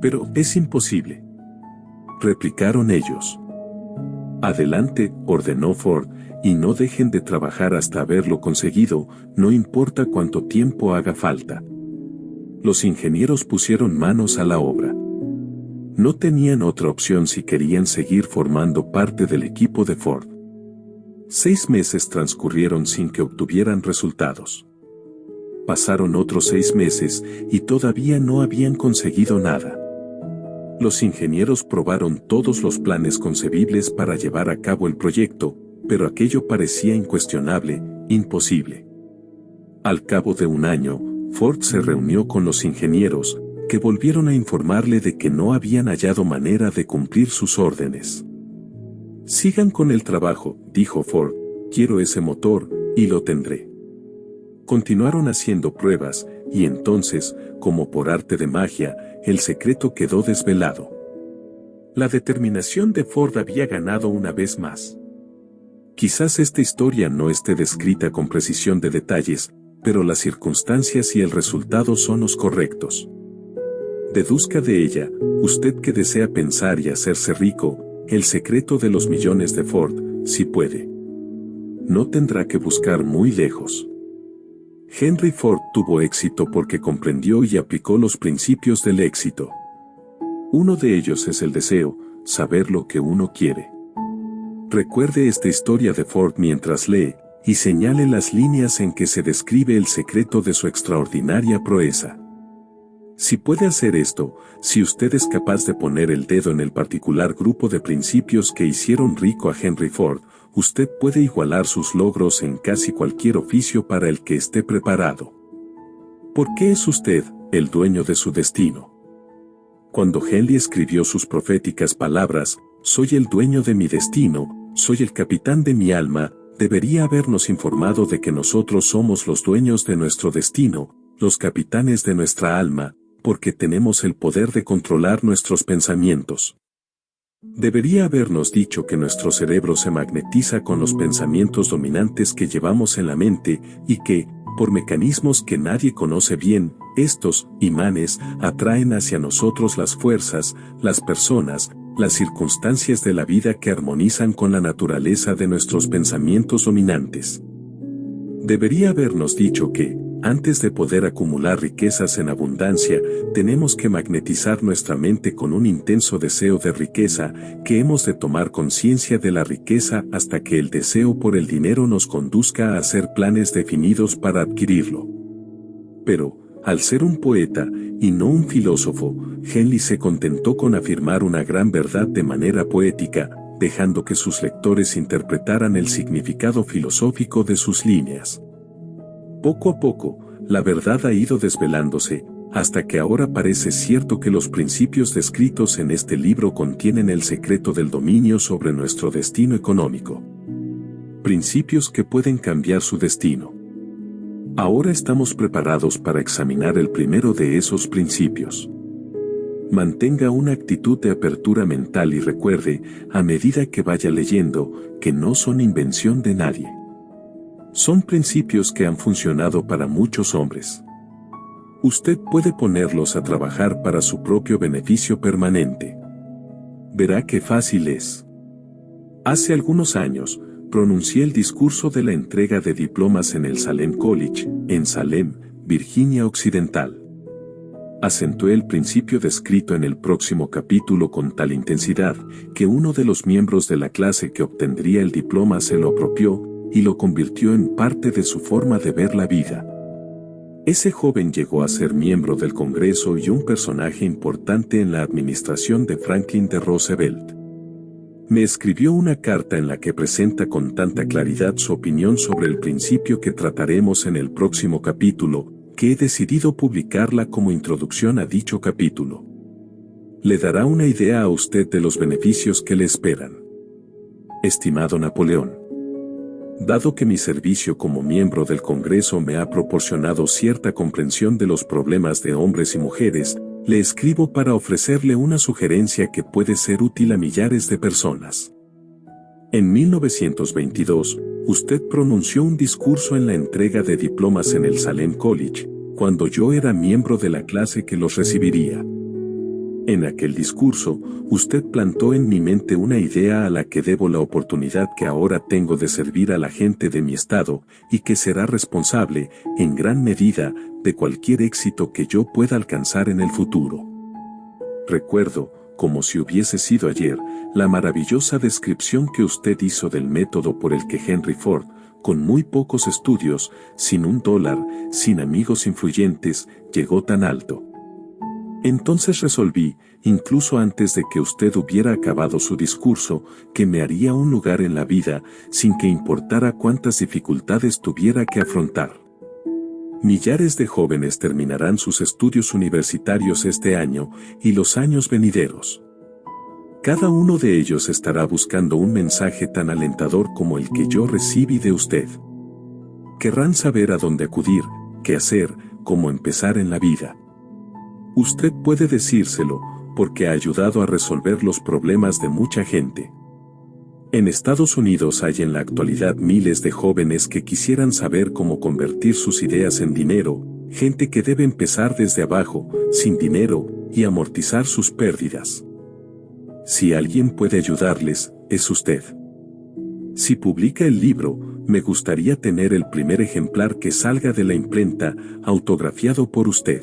«Pero es imposible», replicaron ellos. «Adelante», ordenó Ford, «y no dejen de trabajar hasta haberlo conseguido, no importa cuánto tiempo haga falta». Los ingenieros pusieron manos a la obra. No tenían otra opción si querían seguir formando parte del equipo de Ford. 6 meses transcurrieron sin que obtuvieran resultados. Pasaron otros 6 meses y todavía no habían conseguido nada. Los ingenieros probaron todos los planes concebibles para llevar a cabo el proyecto, pero aquello parecía incuestionable, imposible. Al cabo de un año, Ford se reunió con los ingenieros, que volvieron a informarle de que no habían hallado manera de cumplir sus órdenes. «Sigan con el trabajo», dijo Ford, «quiero ese motor, y lo tendré». Continuaron haciendo pruebas, y entonces, como por arte de magia, el secreto quedó desvelado. La determinación de Ford había ganado una vez más. Quizás esta historia no esté descrita con precisión de detalles, pero las circunstancias y el resultado son los correctos. Deduzca de ella, usted que desea pensar y hacerse rico, el secreto de los millones de Ford, si puede. No tendrá que buscar muy lejos. Henry Ford tuvo éxito porque comprendió y aplicó los principios del éxito. Uno de ellos es el deseo, saber lo que uno quiere. Recuerde esta historia de Ford mientras lee, y señale las líneas en que se describe el secreto de su extraordinaria proeza. Si puede hacer esto, si usted es capaz de poner el dedo en el particular grupo de principios que hicieron rico a Henry Ford, usted puede igualar sus logros en casi cualquier oficio para el que esté preparado. ¿Por qué es usted el dueño de su destino? Cuando Henley escribió sus proféticas palabras, «Soy el dueño de mi destino, soy el capitán de mi alma», debería habernos informado de que nosotros somos los dueños de nuestro destino, los capitanes de nuestra alma, porque tenemos el poder de controlar nuestros pensamientos. Debería habernos dicho que nuestro cerebro se magnetiza con los pensamientos dominantes que llevamos en la mente y que, por mecanismos que nadie conoce bien, estos imanes atraen hacia nosotros las fuerzas, las personas, las circunstancias de la vida que armonizan con la naturaleza de nuestros pensamientos dominantes. Debería habernos dicho que, antes de poder acumular riquezas en abundancia, tenemos que magnetizar nuestra mente con un intenso deseo de riqueza, que hemos de tomar conciencia de la riqueza hasta que el deseo por el dinero nos conduzca a hacer planes definidos para adquirirlo. Pero, al ser un poeta, y no un filósofo, Henley se contentó con afirmar una gran verdad de manera poética, dejando que sus lectores interpretaran el significado filosófico de sus líneas. Poco a poco, la verdad ha ido desvelándose, hasta que ahora parece cierto que los principios descritos en este libro contienen el secreto del dominio sobre nuestro destino económico. Principios que pueden cambiar su destino. Ahora estamos preparados para examinar el primero de esos principios. Mantenga una actitud de apertura mental y recuerde, a medida que vaya leyendo, que no son invención de nadie. Son principios que han funcionado para muchos hombres. Usted puede ponerlos a trabajar para su propio beneficio permanente. Verá qué fácil es. Hace algunos años, pronuncié el discurso de la entrega de diplomas en el Salem College, en Salem, Virginia Occidental. Acentué el principio descrito en el próximo capítulo con tal intensidad, que uno de los miembros de la clase que obtendría el diploma se lo apropió, y lo convirtió en parte de su forma de ver la vida. Ese joven llegó a ser miembro del Congreso y un personaje importante en la administración de Franklin D. Roosevelt. Me escribió una carta en la que presenta con tanta claridad su opinión sobre el principio que trataremos en el próximo capítulo, que he decidido publicarla como introducción a dicho capítulo. Le dará una idea a usted de los beneficios que le esperan. Estimado Napoleón, dado que mi servicio como miembro del Congreso me ha proporcionado cierta comprensión de los problemas de hombres y mujeres, le escribo para ofrecerle una sugerencia que puede ser útil a millares de personas. En 1922, usted pronunció un discurso en la entrega de diplomas en el Salem College, cuando yo era miembro de la clase que los recibiría. En aquel discurso, usted plantó en mi mente una idea a la que debo la oportunidad que ahora tengo de servir a la gente de mi estado y que será responsable, en gran medida, de cualquier éxito que yo pueda alcanzar en el futuro. Recuerdo, como si hubiese sido ayer, la maravillosa descripción que usted hizo del método por el que Henry Ford, con muy pocos estudios, sin $1, sin amigos influyentes, llegó tan alto. Entonces resolví, incluso antes de que usted hubiera acabado su discurso, que me haría un lugar en la vida, sin que importara cuántas dificultades tuviera que afrontar. Millares de jóvenes terminarán sus estudios universitarios este año y los años venideros. Cada uno de ellos estará buscando un mensaje tan alentador como el que yo recibí de usted. Querrán saber a dónde acudir, qué hacer, cómo empezar en la vida. Usted puede decírselo, porque ha ayudado a resolver los problemas de mucha gente. En Estados Unidos hay en la actualidad miles de jóvenes que quisieran saber cómo convertir sus ideas en dinero, gente que debe empezar desde abajo, sin dinero, y amortizar sus pérdidas. Si alguien puede ayudarles, es usted. Si publica el libro, me gustaría tener el primer ejemplar que salga de la imprenta, autografiado por usted.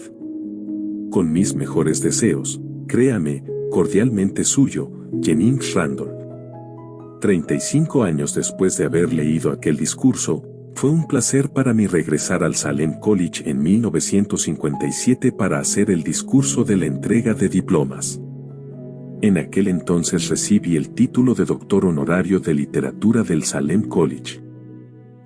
Con mis mejores deseos, créame, cordialmente suyo, Jennings Randall. 35 años después de haber leído aquel discurso, fue un placer para mí regresar al Salem College en 1957 para hacer el discurso de la entrega de diplomas. En aquel entonces recibí el título de doctor honorario de literatura del Salem College.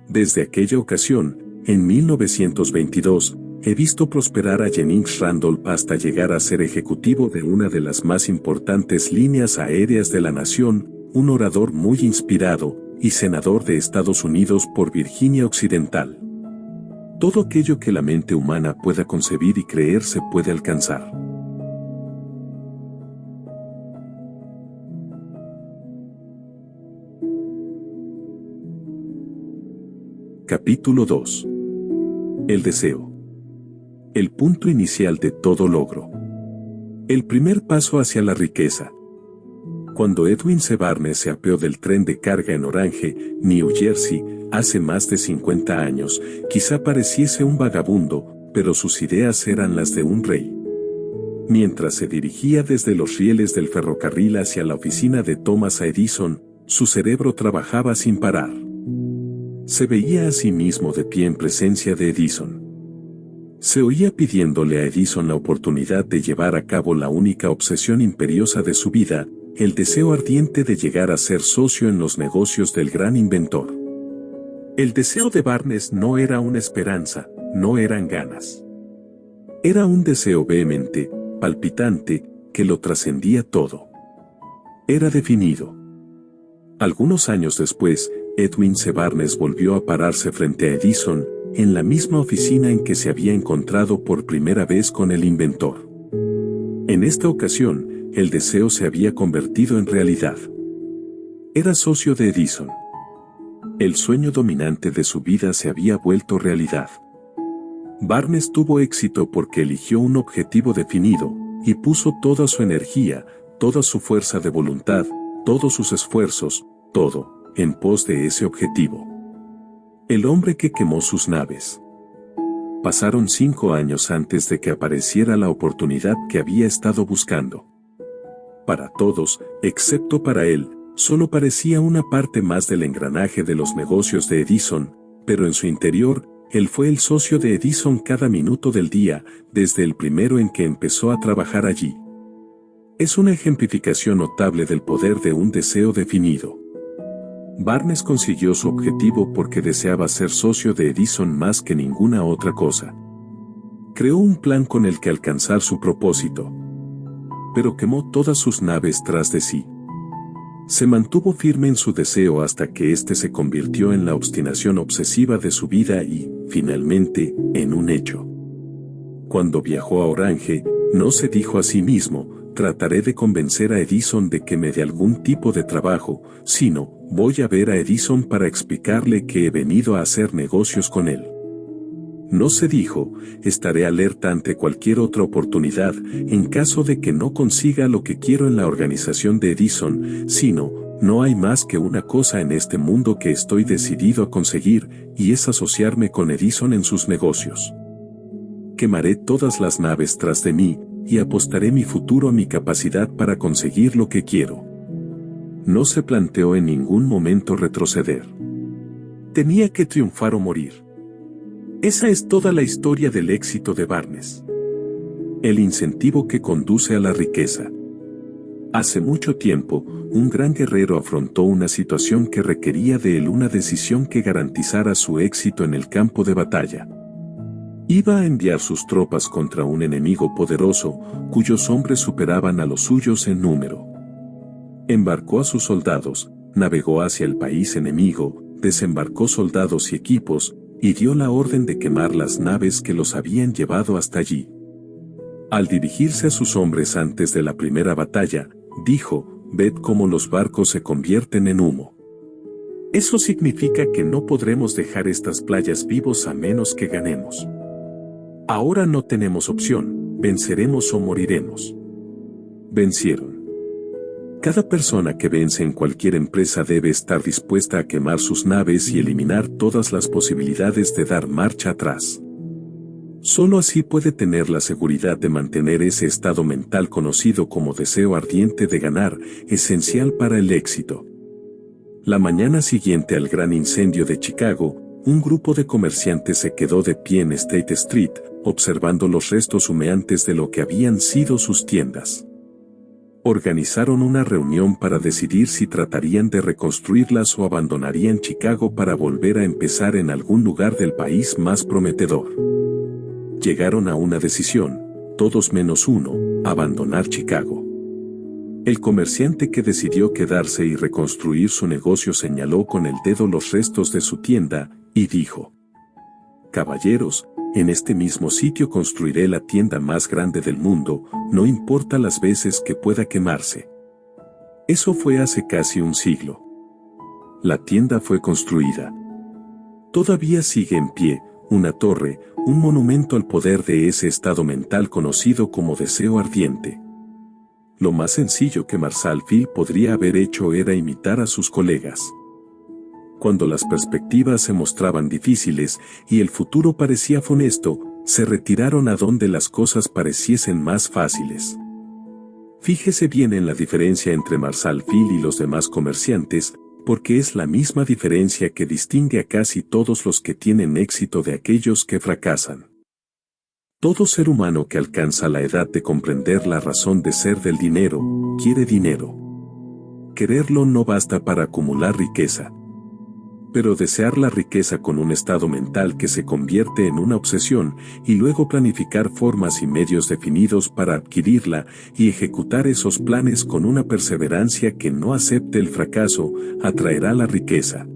Desde aquella ocasión, en 1922, he visto prosperar a Jennings Randall hasta llegar a ser ejecutivo de una de las más importantes líneas aéreas de la nación, un orador muy inspirado, y senador de Estados Unidos por Virginia Occidental. Todo aquello que la mente humana pueda concebir y creer se puede alcanzar. Capítulo 2. El deseo. El punto inicial de todo logro. El primer paso hacia la riqueza. Cuando Edwin C. Barnes se apeó del tren de carga en Orange, New Jersey, hace más de 50 años, quizá pareciese un vagabundo, pero sus ideas eran las de un rey. Mientras se dirigía desde los rieles del ferrocarril hacia la oficina de Thomas Edison, su cerebro trabajaba sin parar. Se veía a sí mismo de pie en presencia de Edison. Se oía pidiéndole a Edison la oportunidad de llevar a cabo la única obsesión imperiosa de su vida, el deseo ardiente de llegar a ser socio en los negocios del gran inventor. El deseo de Barnes no era una esperanza, no eran ganas. Era un deseo vehemente, palpitante, que lo trascendía todo. Era definido. Algunos años después, Edwin C. Barnes volvió a pararse frente a Edison, en la misma oficina en que se había encontrado por primera vez con el inventor. En esta ocasión, el deseo se había convertido en realidad. Era socio de Edison. El sueño dominante de su vida se había vuelto realidad. Barnes tuvo éxito porque eligió un objetivo definido, y puso toda su energía, toda su fuerza de voluntad, todos sus esfuerzos, todo, en pos de ese objetivo. El hombre que quemó sus naves. Pasaron 5 años antes de que apareciera la oportunidad que había estado buscando. Para todos, excepto para él, solo parecía una parte más del engranaje de los negocios de Edison, pero en su interior, él fue el socio de Edison cada minuto del día, desde el primero en que empezó a trabajar allí. Es una ejemplificación notable del poder de un deseo definido. Barnes consiguió su objetivo porque deseaba ser socio de Edison más que ninguna otra cosa. Creó un plan con el que alcanzar su propósito, pero quemó todas sus naves tras de sí. Se mantuvo firme en su deseo hasta que éste se convirtió en la obstinación obsesiva de su vida y, finalmente, en un hecho. Cuando viajó a Orange, no se dijo a sí mismo, trataré de convencer a Edison de que me dé algún tipo de trabajo, sino, voy a ver a Edison para explicarle que he venido a hacer negocios con él. No se dijo, estaré alerta ante cualquier otra oportunidad en caso de que no consiga lo que quiero en la organización de Edison, sino, no hay más que una cosa en este mundo que estoy decidido a conseguir, y es asociarme con Edison en sus negocios. Quemaré todas las naves tras de mí, y apostaré mi futuro a mi capacidad para conseguir lo que quiero. No se planteó en ningún momento retroceder. Tenía que triunfar o morir. Esa es toda la historia del éxito de Barnes. El incentivo que conduce a la riqueza. Hace mucho tiempo, un gran guerrero afrontó una situación que requería de él una decisión que garantizara su éxito en el campo de batalla. Iba a enviar sus tropas contra un enemigo poderoso, cuyos hombres superaban a los suyos en número. Embarcó a sus soldados, navegó hacia el país enemigo, desembarcó soldados y equipos, y dio la orden de quemar las naves que los habían llevado hasta allí. Al dirigirse a sus hombres antes de la primera batalla, dijo, ved cómo los barcos se convierten en humo. Eso significa que no podremos dejar estas playas vivos a menos que ganemos. Ahora no tenemos opción, venceremos o moriremos. Vencieron. Cada persona que vence en cualquier empresa debe estar dispuesta a quemar sus naves y eliminar todas las posibilidades de dar marcha atrás. Solo así puede tener la seguridad de mantener ese estado mental conocido como deseo ardiente de ganar, esencial para el éxito. La mañana siguiente al gran incendio de Chicago, un grupo de comerciantes se quedó de pie en State Street, observando los restos humeantes de lo que habían sido sus tiendas. Organizaron una reunión para decidir si tratarían de reconstruirlas o abandonarían Chicago para volver a empezar en algún lugar del país más prometedor. Llegaron a una decisión, todos menos uno, abandonar Chicago. El comerciante que decidió quedarse y reconstruir su negocio señaló con el dedo los restos de su tienda, y dijo: caballeros, en este mismo sitio construiré la tienda más grande del mundo, no importa las veces que pueda quemarse. Eso fue hace casi un siglo. La tienda fue construida. Todavía sigue en pie, una torre, un monumento al poder de ese estado mental conocido como deseo ardiente. Lo más sencillo que Marshall Field podría haber hecho era imitar a sus colegas. Cuando las perspectivas se mostraban difíciles y el futuro parecía funesto, se retiraron a donde las cosas pareciesen más fáciles. Fíjese bien en la diferencia entre Marshall Field y los demás comerciantes, porque es la misma diferencia que distingue a casi todos los que tienen éxito de aquellos que fracasan. Todo ser humano que alcanza la edad de comprender la razón de ser del dinero, quiere dinero. Quererlo no basta para acumular riqueza. Pero desear la riqueza con un estado mental que se convierte en una obsesión, y luego planificar formas y medios definidos para adquirirla, y ejecutar esos planes con una perseverancia que no acepte el fracaso, atraerá la riqueza.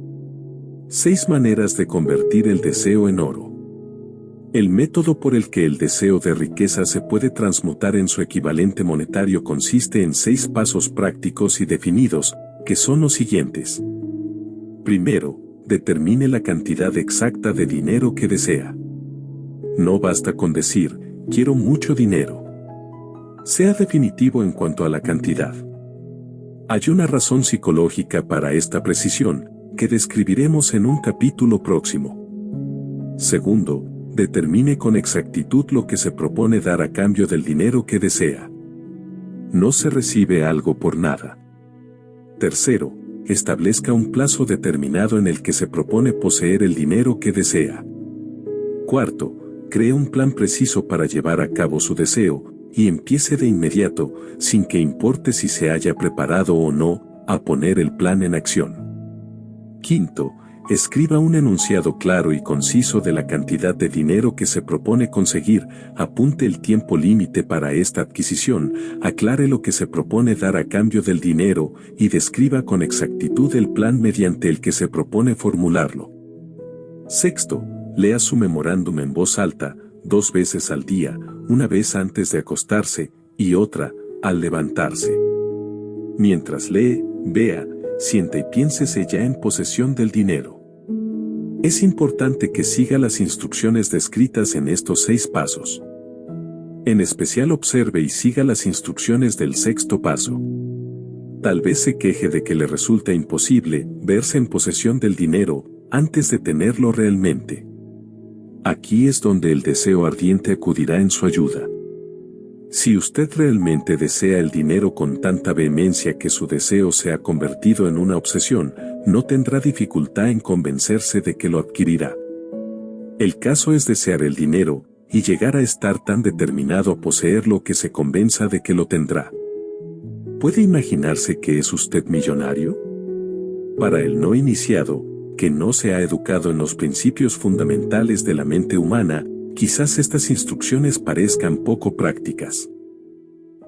6 maneras de convertir el deseo en oro. El método por el que el deseo de riqueza se puede transmutar en su equivalente monetario consiste en 6 pasos prácticos y definidos, que son los siguientes. Primero, determine la cantidad exacta de dinero que desea. No basta con decir, quiero mucho dinero. Sea definitivo en cuanto a la cantidad. Hay una razón psicológica para esta precisión, que describiremos en un capítulo próximo. Segundo, determine con exactitud lo que se propone dar a cambio del dinero que desea. No se recibe algo por nada. Tercero, establezca un plazo determinado en el que se propone poseer el dinero que desea. Cuarto, cree un plan preciso para llevar a cabo su deseo, y empiece de inmediato, sin que importe si se haya preparado o no, a poner el plan en acción. Quinto, Escriba un enunciado claro y conciso de la cantidad de dinero que se propone conseguir, apunte el tiempo límite para esta adquisición, aclare lo que se propone dar a cambio del dinero y describa con exactitud el plan mediante el que se propone formularlo. Sexto, lea su memorándum en voz alta, 2 veces al día, una vez antes de acostarse y otra al levantarse. Mientras lee, vea, sienta y piénsese ya en posesión del dinero. Es importante que siga las instrucciones descritas en estos 6 pasos. En especial observe y siga las instrucciones del 6º paso. Tal vez se queje de que le resulta imposible verse en posesión del dinero antes de tenerlo realmente. Aquí es donde el deseo ardiente acudirá en su ayuda. Si usted realmente desea el dinero con tanta vehemencia que su deseo se ha convertido en una obsesión, no tendrá dificultad en convencerse de que lo adquirirá. El caso es desear el dinero y llegar a estar tan determinado a poseerlo que se convenza de que lo tendrá. ¿Puede imaginarse que es usted millonario? Para el no iniciado, que no se ha educado en los principios fundamentales de la mente humana, quizás estas instrucciones parezcan poco prácticas.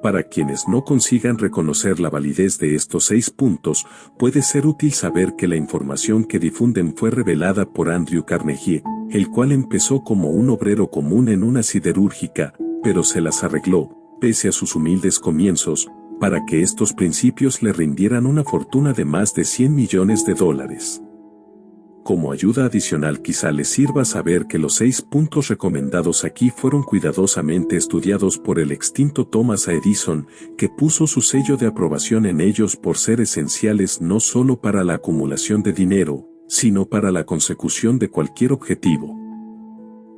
Para quienes no consigan reconocer la validez de estos 6 puntos, puede ser útil saber que la información que difunden fue revelada por Andrew Carnegie, el cual empezó como un obrero común en una siderúrgica, pero se las arregló, pese a sus humildes comienzos, para que estos principios le rindieran una fortuna de más de $100 millones. Como ayuda adicional quizá les sirva saber que los 6 puntos recomendados aquí fueron cuidadosamente estudiados por el extinto Thomas A. Edison, que puso su sello de aprobación en ellos por ser esenciales no solo para la acumulación de dinero, sino para la consecución de cualquier objetivo.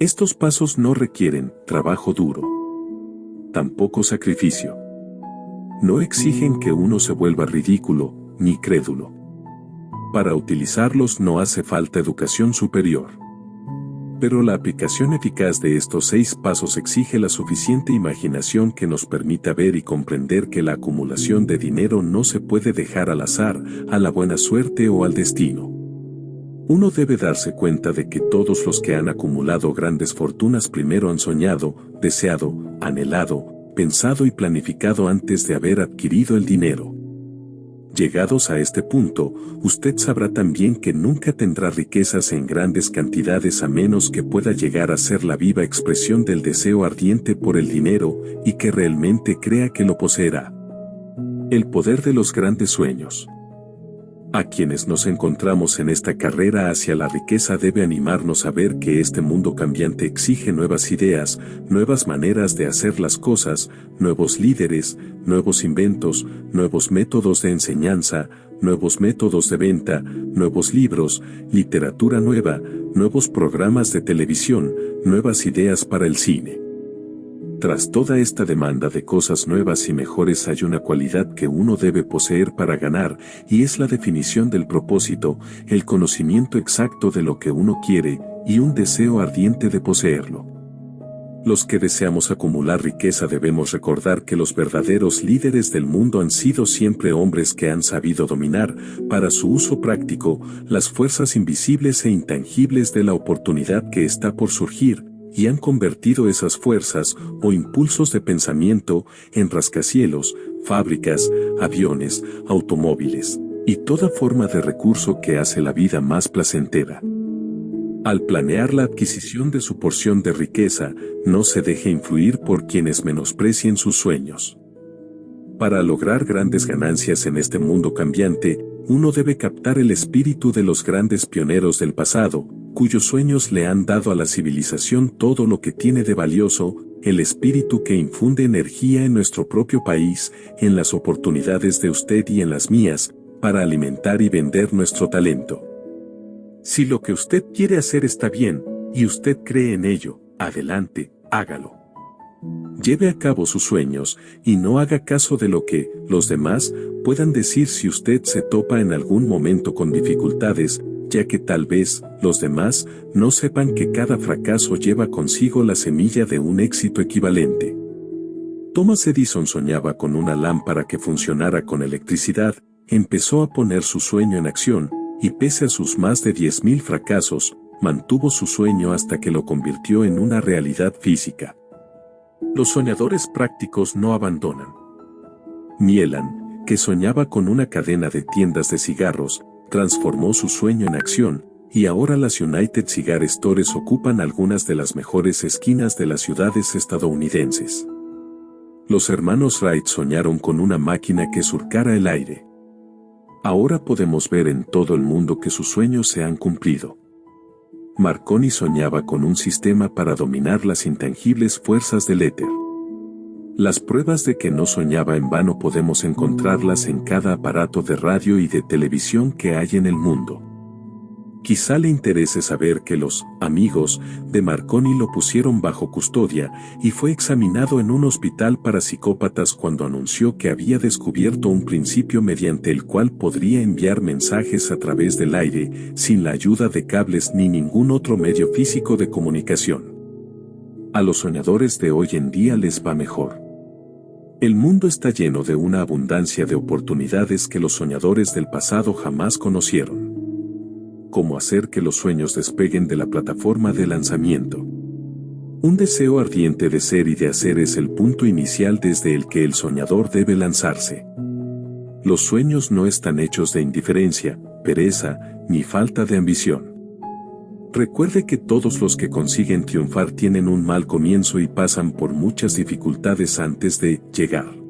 Estos pasos no requieren trabajo duro, tampoco sacrificio. No exigen que uno se vuelva ridículo, ni crédulo. Para utilizarlos no hace falta educación superior. Pero la aplicación eficaz de estos 6 pasos exige la suficiente imaginación que nos permita ver y comprender que la acumulación de dinero no se puede dejar al azar, a la buena suerte o al destino. Uno debe darse cuenta de que todos los que han acumulado grandes fortunas primero han soñado, deseado, anhelado, pensado y planificado antes de haber adquirido el dinero. Llegados a este punto, usted sabrá también que nunca tendrá riquezas en grandes cantidades a menos que pueda llegar a ser la viva expresión del deseo ardiente por el dinero y que realmente crea que lo poseerá. El poder de los grandes sueños. A quienes nos encontramos en esta carrera hacia la riqueza debe animarnos a ver que este mundo cambiante exige nuevas ideas, nuevas maneras de hacer las cosas, nuevos líderes, nuevos inventos, nuevos métodos de enseñanza, nuevos métodos de venta, nuevos libros, literatura nueva, nuevos programas de televisión, nuevas ideas para el cine. Tras toda esta demanda de cosas nuevas y mejores hay una cualidad que uno debe poseer para ganar, y es la definición del propósito, el conocimiento exacto de lo que uno quiere, y un deseo ardiente de poseerlo. Los que deseamos acumular riqueza debemos recordar que los verdaderos líderes del mundo han sido siempre hombres que han sabido dominar, para su uso práctico, las fuerzas invisibles e intangibles de la oportunidad que está por surgir, y han convertido esas fuerzas o impulsos de pensamiento en rascacielos, fábricas, aviones, automóviles, y toda forma de recurso que hace la vida más placentera. Al planear la adquisición de su porción de riqueza, no se deje influir por quienes menosprecien sus sueños. Para lograr grandes ganancias en este mundo cambiante, uno debe captar el espíritu de los grandes pioneros del pasado, cuyos sueños le han dado a la civilización todo lo que tiene de valioso, el espíritu que infunde energía en nuestro propio país, en las oportunidades de usted y en las mías, para alimentar y vender nuestro talento. Si lo que usted quiere hacer está bien, y usted cree en ello, adelante, hágalo. Lleve a cabo sus sueños, y no haga caso de lo que los demás puedan decir si usted se topa en algún momento con dificultades, ya que tal vez los demás no sepan que cada fracaso lleva consigo la semilla de un éxito equivalente. Thomas Edison soñaba con una lámpara que funcionara con electricidad, empezó a poner su sueño en acción, y pese a sus más de 10.000 fracasos, mantuvo su sueño hasta que lo convirtió en una realidad física. Los soñadores prácticos no abandonan. Mielan, que soñaba con una cadena de tiendas de cigarros, transformó su sueño en acción, y ahora las United Cigar Stores ocupan algunas de las mejores esquinas de las ciudades estadounidenses. Los hermanos Wright soñaron con una máquina que surcara el aire. Ahora podemos ver en todo el mundo que sus sueños se han cumplido. Marconi soñaba con un sistema para dominar las intangibles fuerzas del éter. Las pruebas de que no soñaba en vano podemos encontrarlas en cada aparato de radio y de televisión que hay en el mundo. Quizá le interese saber que los amigos de Marconi lo pusieron bajo custodia y fue examinado en un hospital para psicópatas cuando anunció que había descubierto un principio mediante el cual podría enviar mensajes a través del aire sin la ayuda de cables ni ningún otro medio físico de comunicación. A los soñadores de hoy en día les va mejor. El mundo está lleno de una abundancia de oportunidades que los soñadores del pasado jamás conocieron. Cómo hacer que los sueños despeguen de la plataforma de lanzamiento. Un deseo ardiente de ser y de hacer es el punto inicial desde el que el soñador debe lanzarse. Los sueños no están hechos de indiferencia, pereza, ni falta de ambición. Recuerde que todos los que consiguen triunfar tienen un mal comienzo y pasan por muchas dificultades antes de llegar.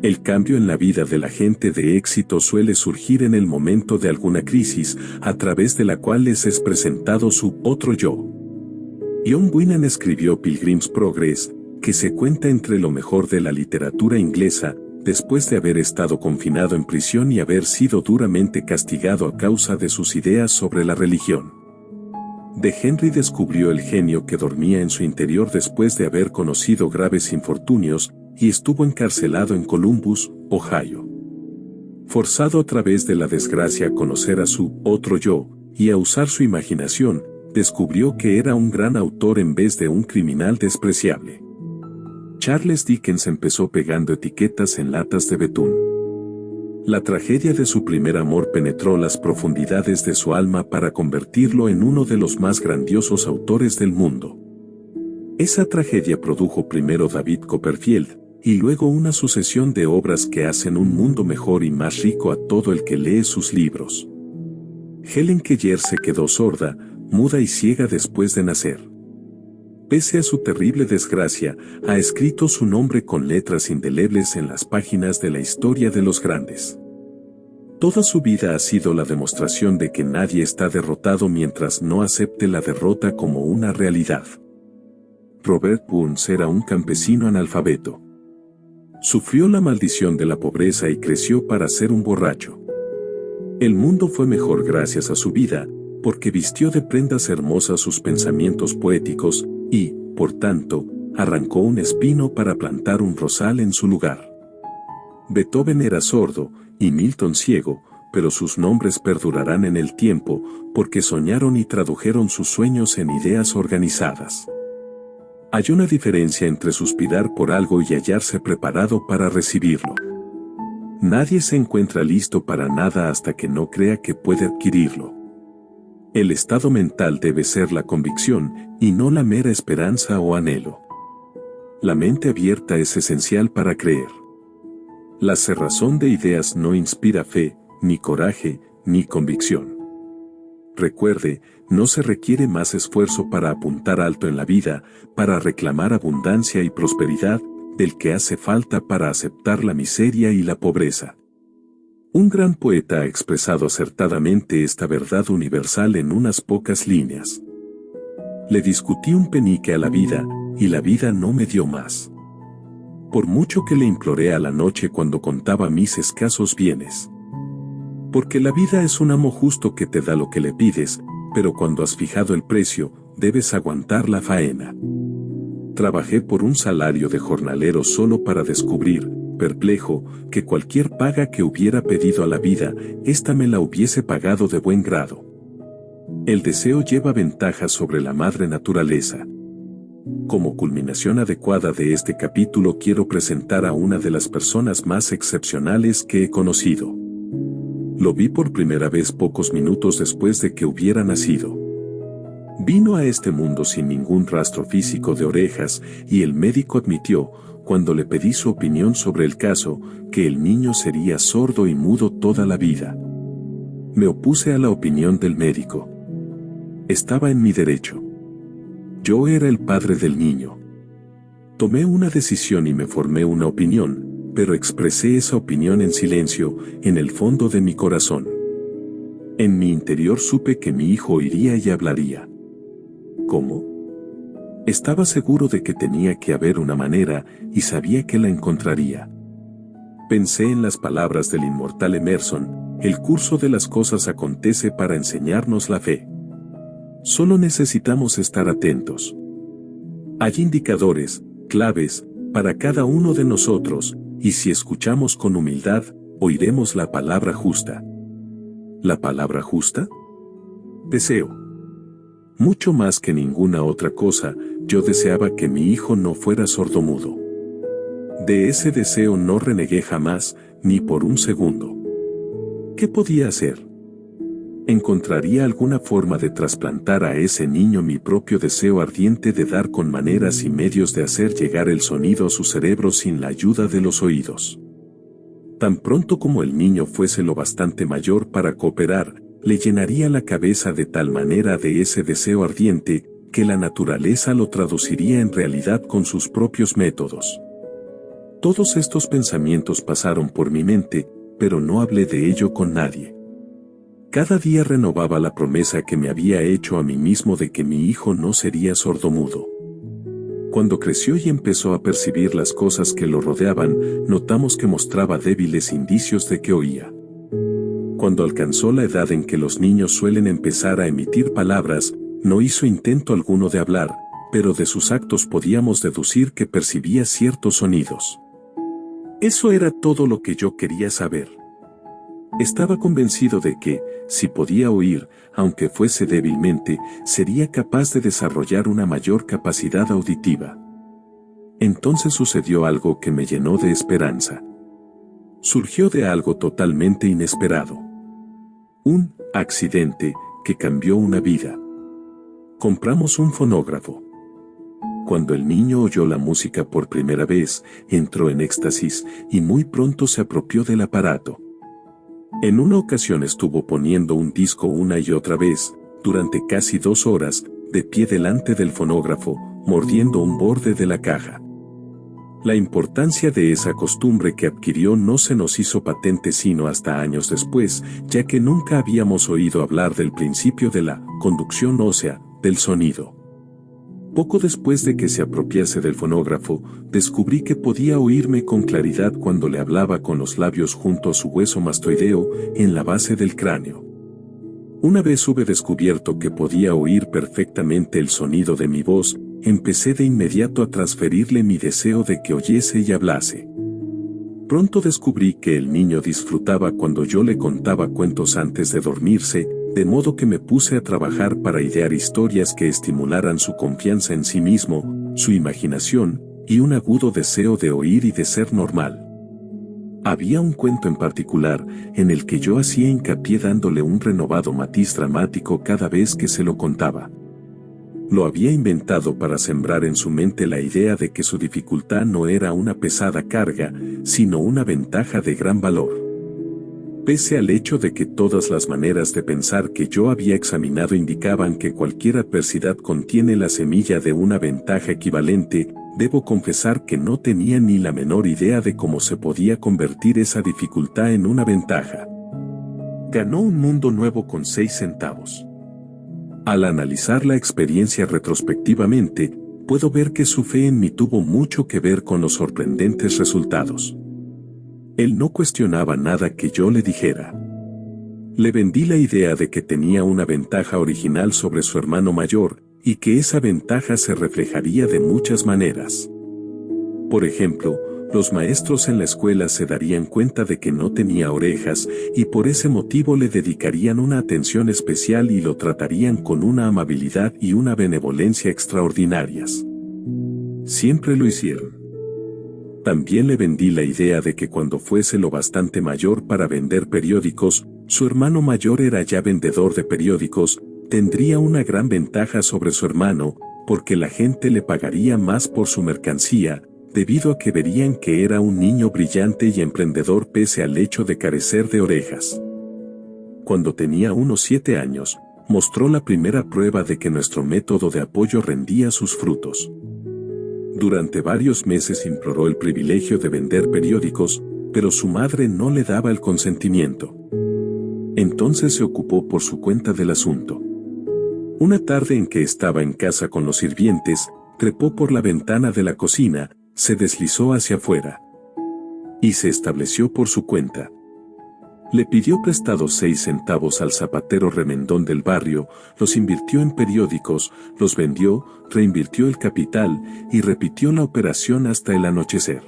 El cambio en la vida de la gente de éxito suele surgir en el momento de alguna crisis, a través de la cual les es presentado su otro yo. John Bunyan escribió Pilgrim's Progress, que se cuenta entre lo mejor de la literatura inglesa, después de haber estado confinado en prisión y haber sido duramente castigado a causa de sus ideas sobre la religión. De Henry descubrió el genio que dormía en su interior después de haber conocido graves infortunios, y estuvo encarcelado en Columbus, Ohio. Forzado a través de la desgracia a conocer a su otro yo, y a usar su imaginación, descubrió que era un gran autor en vez de un criminal despreciable. Charles Dickens empezó pegando etiquetas en latas de betún. La tragedia de su primer amor penetró las profundidades de su alma para convertirlo en uno de los más grandiosos autores del mundo. Esa tragedia produjo primero David Copperfield, y luego una sucesión de obras que hacen un mundo mejor y más rico a todo el que lee sus libros. Helen Keller se quedó sorda, muda y ciega después de nacer. Pese a su terrible desgracia, ha escrito su nombre con letras indelebles en las páginas de la historia de los grandes. Toda su vida ha sido la demostración de que nadie está derrotado mientras no acepte la derrota como una realidad. Robert Burns era un campesino analfabeto. Sufrió la maldición de la pobreza y creció para ser un borracho. El mundo fue mejor gracias a su vida, porque vistió de prendas hermosas sus pensamientos poéticos, y, por tanto, arrancó un espino para plantar un rosal en su lugar. Beethoven era sordo, y Milton ciego, pero sus nombres perdurarán en el tiempo, porque soñaron y tradujeron sus sueños en ideas organizadas. Hay una diferencia entre suspirar por algo y hallarse preparado para recibirlo. Nadie se encuentra listo para nada hasta que no crea que puede adquirirlo. El estado mental debe ser la convicción, y no la mera esperanza o anhelo. La mente abierta es esencial para creer. La cerrazón de ideas no inspira fe, ni coraje, ni convicción. Recuerde, no se requiere más esfuerzo para apuntar alto en la vida, para reclamar abundancia y prosperidad, del que hace falta para aceptar la miseria y la pobreza. Un gran poeta ha expresado acertadamente esta verdad universal en unas pocas líneas. Le discutí un penique a la vida, y la vida no me dio más. Por mucho que le imploré a la noche cuando contaba mis escasos bienes. Porque la vida es un amo justo que te da lo que le pides, pero cuando has fijado el precio, debes aguantar la faena. Trabajé por un salario de jornalero solo para descubrir, perplejo, que cualquier paga que hubiera pedido a la vida, ésta me la hubiese pagado de buen grado. El deseo lleva ventaja sobre la madre naturaleza. Como culminación adecuada de este capítulo quiero presentar a una de las personas más excepcionales que he conocido. Lo vi por primera vez pocos minutos después de que hubiera nacido. Vino a este mundo sin ningún rastro físico de orejas y el médico admitió, cuando le pedí su opinión sobre el caso, que el niño sería sordo y mudo toda la vida. Me opuse a la opinión del médico. Estaba en mi derecho. Yo era el padre del niño. Tomé una decisión y me formé una opinión, pero expresé esa opinión en silencio, en el fondo de mi corazón. En mi interior supe que mi hijo oiría y hablaría. ¿Cómo? Estaba seguro de que tenía que haber una manera y sabía que la encontraría. Pensé en las palabras del inmortal Emerson: el curso de las cosas acontece para enseñarnos la fe. Solo necesitamos estar atentos. Hay indicadores, claves, para cada uno de nosotros, y si escuchamos con humildad, oiremos la palabra justa. ¿La palabra justa? Deseo. Mucho más que ninguna otra cosa, yo deseaba que mi hijo no fuera sordomudo. De ese deseo no renegué jamás, ni por un segundo. ¿Qué podía hacer? ¿Encontraría alguna forma de trasplantar a ese niño mi propio deseo ardiente de dar con maneras y medios de hacer llegar el sonido a su cerebro sin la ayuda de los oídos? Tan pronto como el niño fuese lo bastante mayor para cooperar, le llenaría la cabeza de tal manera de ese deseo ardiente, que la naturaleza lo traduciría en realidad con sus propios métodos. Todos estos pensamientos pasaron por mi mente, pero no hablé de ello con nadie. Cada día renovaba la promesa que me había hecho a mí mismo de que mi hijo no sería sordomudo. Cuando creció y empezó a percibir las cosas que lo rodeaban, notamos que mostraba débiles indicios de que oía. Cuando alcanzó la edad en que los niños suelen empezar a emitir palabras, no hizo intento alguno de hablar, pero de sus actos podíamos deducir que percibía ciertos sonidos. Eso era todo lo que yo quería saber. Estaba convencido de que, si podía oír, aunque fuese débilmente, sería capaz de desarrollar una mayor capacidad auditiva. Entonces sucedió algo que me llenó de esperanza. Surgió de algo totalmente inesperado. Un accidente que cambió una vida. Compramos un fonógrafo. Cuando el niño oyó la música por primera vez, entró en éxtasis y muy pronto se apropió del aparato. En una ocasión estuvo poniendo un disco una y otra vez, durante casi 2 horas, de pie delante del fonógrafo, mordiendo un borde de la caja. La importancia de esa costumbre que adquirió no se nos hizo patente sino hasta años después, ya que nunca habíamos oído hablar del principio de la conducción ósea del sonido. Poco después de que se apropiase del fonógrafo, descubrí que podía oírme con claridad cuando le hablaba con los labios junto a su hueso mastoideo en la base del cráneo. Una vez hube descubierto que podía oír perfectamente el sonido de mi voz, empecé de inmediato a transferirle mi deseo de que oyese y hablase. Pronto descubrí que el niño disfrutaba cuando yo le contaba cuentos antes de dormirse, de modo que me puse a trabajar para idear historias que estimularan su confianza en sí mismo, su imaginación, y un agudo deseo de oír y de ser normal. Había un cuento en particular, en el que yo hacía hincapié dándole un renovado matiz dramático cada vez que se lo contaba. Lo había inventado para sembrar en su mente la idea de que su dificultad no era una pesada carga, sino una ventaja de gran valor. Pese al hecho de que todas las maneras de pensar que yo había examinado indicaban que cualquier adversidad contiene la semilla de una ventaja equivalente, debo confesar que no tenía ni la menor idea de cómo se podía convertir esa dificultad en una ventaja. Ganó un mundo nuevo con 6 centavos. Al analizar la experiencia retrospectivamente, puedo ver que su fe en mí tuvo mucho que ver con los sorprendentes resultados. Él no cuestionaba nada que yo le dijera. Le vendí la idea de que tenía una ventaja original sobre su hermano mayor, y que esa ventaja se reflejaría de muchas maneras. Por ejemplo, los maestros en la escuela se darían cuenta de que no tenía orejas, y por ese motivo le dedicarían una atención especial y lo tratarían con una amabilidad y una benevolencia extraordinarias. Siempre lo hicieron. También le vendí la idea de que cuando fuese lo bastante mayor para vender periódicos, Su hermano mayor era ya vendedor de periódicos, tendría una gran ventaja sobre su hermano, porque la gente le pagaría más por su mercancía, debido a que verían que era un niño brillante y emprendedor pese al hecho de carecer de orejas. Cuando tenía unos 7 años, mostró la primera prueba de que nuestro método de apoyo rendía sus frutos. Durante varios meses imploró el privilegio de vender periódicos, pero su madre no le daba el consentimiento. Entonces se ocupó por su cuenta del asunto. Una tarde en que estaba en casa con los sirvientes, trepó por la ventana de la cocina, se deslizó hacia afuera y se estableció por su cuenta. Le pidió prestados 6 centavos al zapatero remendón del barrio, los invirtió en periódicos, los vendió, reinvirtió el capital y repitió la operación hasta el anochecer.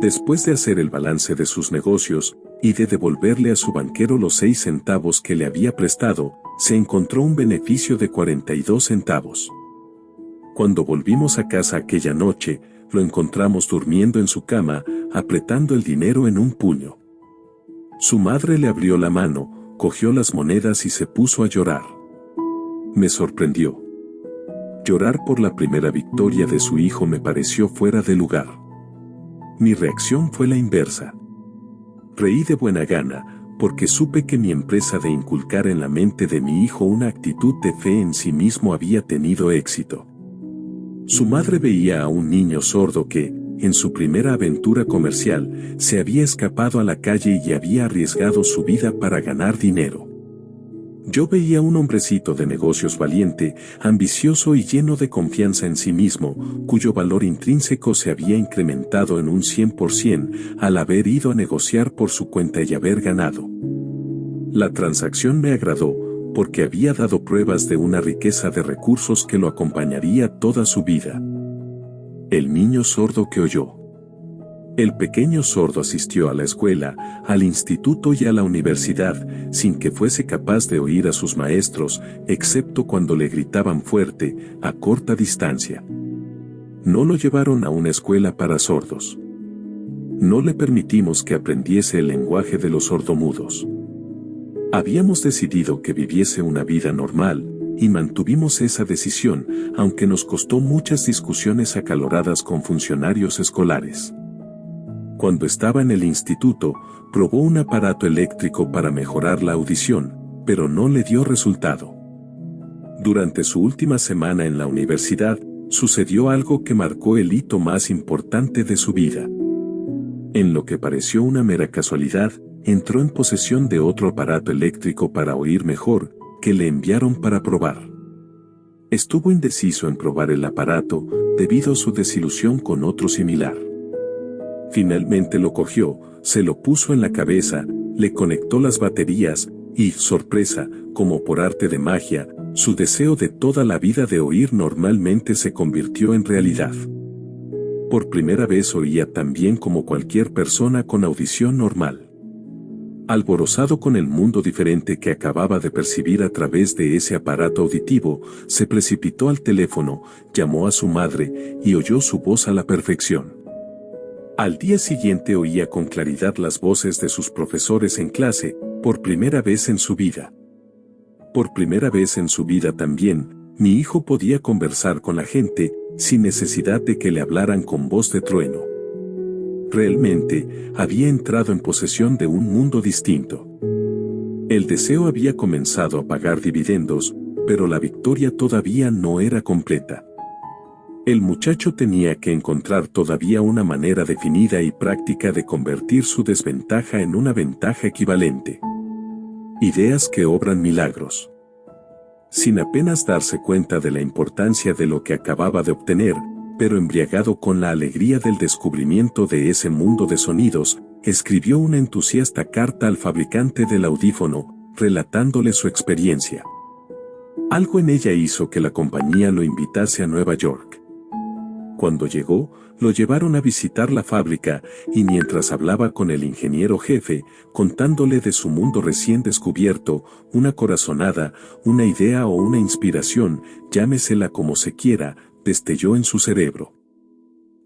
Después de hacer el balance de sus negocios y de devolverle a su banquero los 6 centavos que le había prestado, se encontró un beneficio de 42 centavos. Cuando volvimos a casa aquella noche, lo encontramos durmiendo en su cama, apretando el dinero en un puño. Su madre le abrió la mano, cogió las monedas y se puso a llorar. Me sorprendió. Llorar por la primera victoria de su hijo me pareció fuera de lugar. Mi reacción fue la inversa. Reí de buena gana, porque supe que mi empresa de inculcar en la mente de mi hijo una actitud de fe en sí mismo había tenido éxito. Su madre veía a un niño sordo que, en su primera aventura comercial, se había escapado a la calle y había arriesgado su vida para ganar dinero. Yo veía un hombrecito de negocios valiente, ambicioso y lleno de confianza en sí mismo, cuyo valor intrínseco se había incrementado en un 100% al haber ido a negociar por su cuenta y haber ganado. La transacción me agradó, porque había dado pruebas de una riqueza de recursos que lo acompañaría toda su vida. El niño sordo que oyó. El pequeño sordo asistió a la escuela, al instituto y a la universidad, sin que fuese capaz de oír a sus maestros, excepto cuando le gritaban fuerte, a corta distancia. No lo llevaron a una escuela para sordos. No le permitimos que aprendiese el lenguaje de los sordomudos. Habíamos decidido que viviese una vida normal, y mantuvimos esa decisión, aunque nos costó muchas discusiones acaloradas con funcionarios escolares. Cuando estaba en el instituto, probó un aparato eléctrico para mejorar la audición, pero no le dio resultado. Durante su última semana en la universidad, sucedió algo que marcó el hito más importante de su vida. En lo que pareció una mera casualidad, entró en posesión de otro aparato eléctrico para oír mejor, que le enviaron para probar. Estuvo indeciso en probar el aparato, debido a su desilusión con otro similar. Finalmente lo cogió, se lo puso en la cabeza, le conectó las baterías, y, sorpresa, como por arte de magia, su deseo de toda la vida de oír normalmente se convirtió en realidad. Por primera vez oía tan bien como cualquier persona con audición normal. Alborozado con el mundo diferente que acababa de percibir a través de ese aparato auditivo, se precipitó al teléfono, llamó a su madre, y oyó su voz a la perfección. Al día siguiente oía con claridad las voces de sus profesores en clase, por primera vez en su vida. Por primera vez en su vida también, mi hijo podía conversar con la gente, sin necesidad de que le hablaran con voz de trueno. Realmente, había entrado en posesión de un mundo distinto. El deseo había comenzado a pagar dividendos, pero la victoria todavía no era completa. El muchacho tenía que encontrar todavía una manera definida y práctica de convertir su desventaja en una ventaja equivalente. Ideas que obran milagros. Sin apenas darse cuenta de la importancia de lo que acababa de obtener, pero embriagado con la alegría del descubrimiento de ese mundo de sonidos, escribió una entusiasta carta al fabricante del audífono, relatándole su experiencia. Algo en ella hizo que la compañía lo invitase a Nueva York. Cuando llegó, lo llevaron a visitar la fábrica, y mientras hablaba con el ingeniero jefe, contándole de su mundo recién descubierto, una corazonada, una idea o una inspiración, llámesela como se quiera, destelló en su cerebro.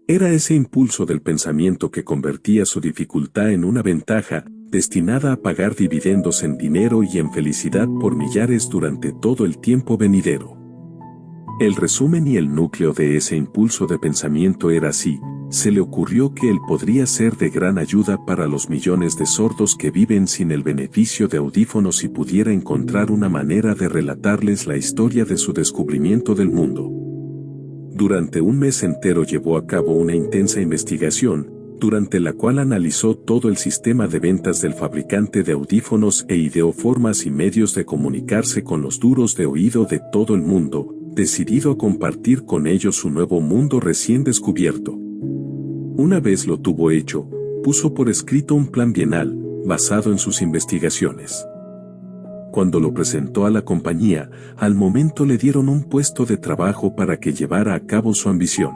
Era ese impulso del pensamiento que convertía su dificultad en una ventaja, destinada a pagar dividendos en dinero y en felicidad por millares durante todo el tiempo venidero. El resumen y el núcleo de ese impulso de pensamiento era así: se le ocurrió que él podría ser de gran ayuda para los millones de sordos que viven sin el beneficio de audífonos si pudiera encontrar una manera de relatarles la historia de su descubrimiento del mundo. Durante un mes entero llevó a cabo una intensa investigación, durante la cual analizó todo el sistema de ventas del fabricante de audífonos e ideó formas y medios de comunicarse con los duros de oído de todo el mundo, decidido a compartir con ellos su nuevo mundo recién descubierto. Una vez lo tuvo hecho, puso por escrito un plan bienal, basado en sus investigaciones. Cuando lo presentó a la compañía, al momento le dieron un puesto de trabajo para que llevara a cabo su ambición.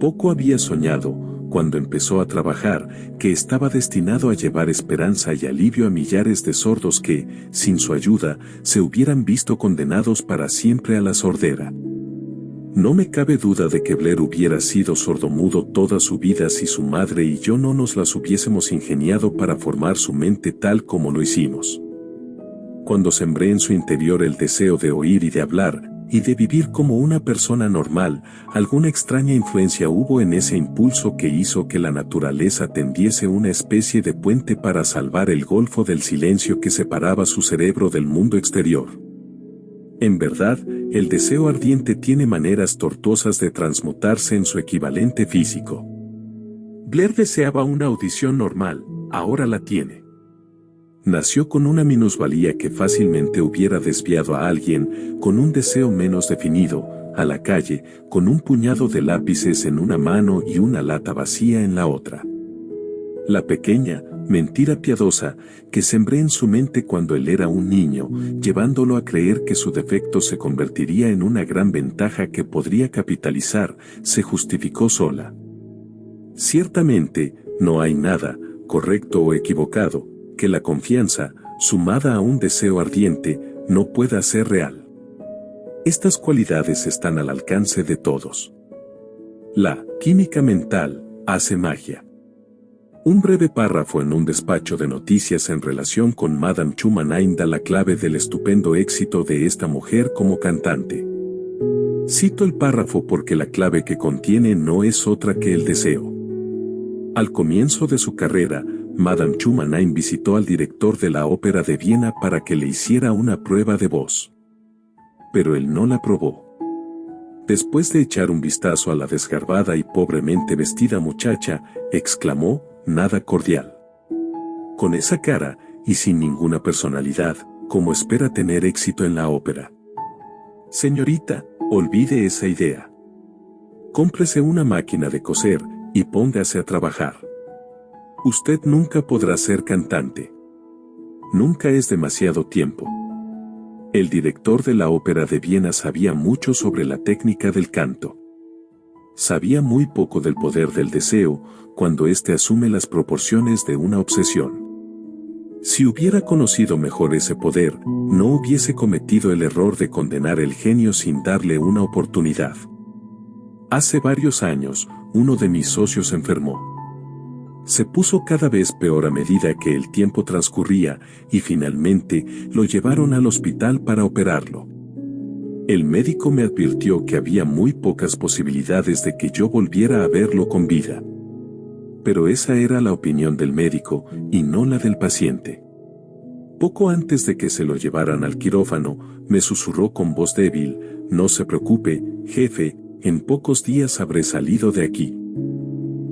Poco había soñado, cuando empezó a trabajar, que estaba destinado a llevar esperanza y alivio a millares de sordos que, sin su ayuda, se hubieran visto condenados para siempre a la sordera. No me cabe duda de que Blair hubiera sido sordomudo toda su vida si su madre y yo no nos las hubiésemos ingeniado para formar su mente tal como lo hicimos. Cuando sembré en su interior el deseo de oír y de hablar, y de vivir como una persona normal, alguna extraña influencia hubo en ese impulso que hizo que la naturaleza tendiese una especie de puente para salvar el golfo del silencio que separaba su cerebro del mundo exterior. En verdad, el deseo ardiente tiene maneras tortuosas de transmutarse en su equivalente físico. Blair deseaba una audición normal, ahora la tiene. Nació con una minusvalía que fácilmente hubiera desviado a alguien, con un deseo menos definido, a la calle, con un puñado de lápices en una mano y una lata vacía en la otra. La pequeña mentira piadosa que sembré en su mente cuando él era un niño, llevándolo a creer que su defecto se convertiría en una gran ventaja que podría capitalizar, se justificó sola. Ciertamente, no hay nada, correcto o equivocado, que la confianza, sumada a un deseo ardiente, no pueda ser real. Estas cualidades están al alcance de todos. La química mental hace magia. Un breve párrafo en un despacho de noticias en relación con Madame Chumaine da la clave del estupendo éxito de esta mujer como cantante. Cito el párrafo porque la clave que contiene no es otra que el deseo. Al comienzo de su carrera, Madame Chumaine visitó al director de la Ópera de Viena para que le hiciera una prueba de voz. Pero él no la probó. Después de echar un vistazo a la desgarbada y pobremente vestida muchacha, exclamó: «Nada cordial. Con esa cara, y sin ninguna personalidad, ¿cómo espera tener éxito en la ópera? Señorita, olvide esa idea. Cómprese una máquina de coser, y póngase a trabajar. Usted nunca podrá ser cantante. Nunca es demasiado tiempo». El director de la Ópera de Viena sabía mucho sobre la técnica del canto. Sabía muy poco del poder del deseo, cuando éste asume las proporciones de una obsesión. Si hubiera conocido mejor ese poder, no hubiese cometido el error de condenar el genio sin darle una oportunidad. Hace varios años, uno de mis socios enfermó. Se puso cada vez peor a medida que el tiempo transcurría, y finalmente lo llevaron al hospital para operarlo. El médico me advirtió que había muy pocas posibilidades de que yo volviera a verlo con vida. Pero esa era la opinión del médico, y no la del paciente. Poco antes de que se lo llevaran al quirófano, me susurró con voz débil: «No se preocupe, jefe, en pocos días habré salido de aquí».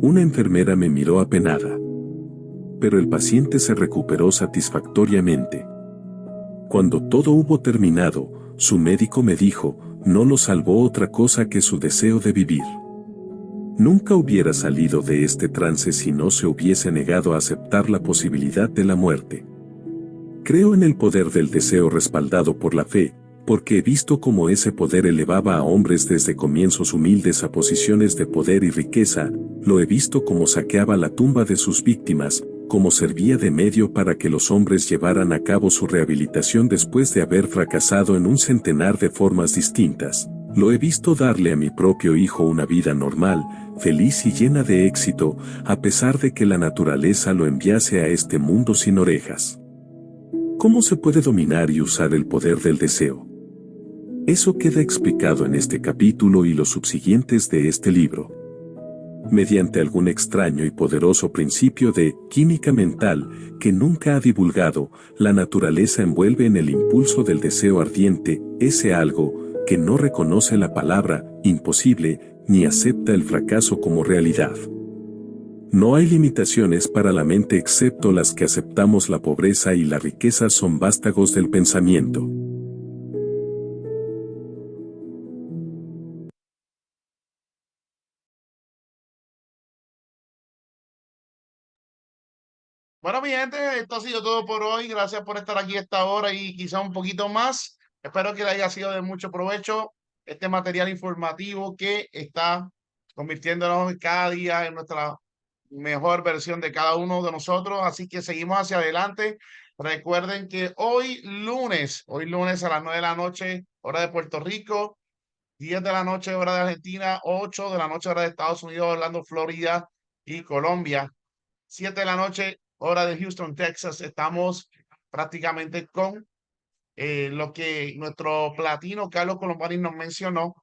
Una enfermera me miró apenada. Pero el paciente se recuperó satisfactoriamente. Cuando todo hubo terminado, su médico me dijo: «No lo salvó otra cosa que su deseo de vivir. Nunca hubiera salido de este trance si no se hubiese negado a aceptar la posibilidad de la muerte». Creo en el poder del deseo respaldado por la fe, porque he visto cómo ese poder elevaba a hombres desde comienzos humildes a posiciones de poder y riqueza. Lo he visto cómo saqueaba la tumba de sus víctimas, cómo servía de medio para que los hombres llevaran a cabo su rehabilitación después de haber fracasado en un centenar de formas distintas. Lo he visto darle a mi propio hijo una vida normal, feliz y llena de éxito, a pesar de que la naturaleza lo enviase a este mundo sin orejas. ¿Cómo se puede dominar y usar el poder del deseo? Eso queda explicado en este capítulo y los subsiguientes de este libro. Mediante algún extraño y poderoso principio de química mental que nunca ha divulgado, la naturaleza envuelve en el impulso del deseo ardiente ese algo que no reconoce la palabra imposible ni acepta el fracaso como realidad. No hay limitaciones para la mente excepto las que aceptamos. La pobreza y la riqueza son vástagos del pensamiento. Bueno, mi gente, esto ha sido todo por hoy. Gracias por estar aquí a esta hora y quizá un poquito más. Espero que le haya sido de mucho provecho este material informativo que está convirtiéndonos cada día en nuestra mejor versión de cada uno de nosotros. Así que seguimos hacia adelante. Recuerden que hoy lunes a las 9 de la noche, hora de Puerto Rico, 10 de la noche, hora de Argentina, 8 de la noche, hora de Estados Unidos, Orlando, Florida y Colombia. 7 de la noche, hora de Houston, Texas. Estamos prácticamente con lo que nuestro platino Carlos Colombani nos mencionó.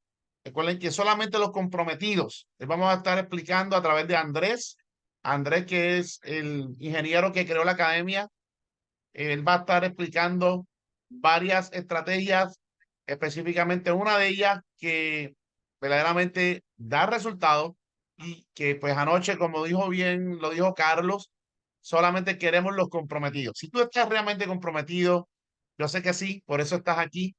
Recuerden que solamente los comprometidos les vamos a estar explicando a través de Andrés. Andrés, que es el ingeniero que creó la academia, él va a estar explicando varias estrategias, específicamente una de ellas que verdaderamente da resultados y que pues anoche, como dijo bien, lo dijo Carlos, solamente queremos los comprometidos. Si tú estás realmente comprometido, yo sé que sí, por eso estás aquí.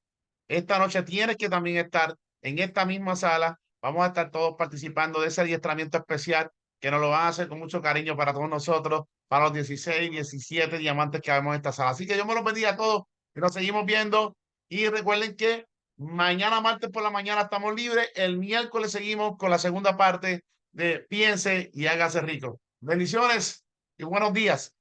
Esta noche tienes que también estar en esta misma sala. Vamos a estar todos participando de ese adiestramiento especial que nos lo van a hacer con mucho cariño para todos nosotros, para los 16, 17 diamantes que vemos en esta sala. Así que yo me los bendiga a todos y nos seguimos viendo. Y recuerden que mañana martes por la mañana estamos libres. El miércoles seguimos con la segunda parte de Piense y hágase rico. Bendiciones y buenos días.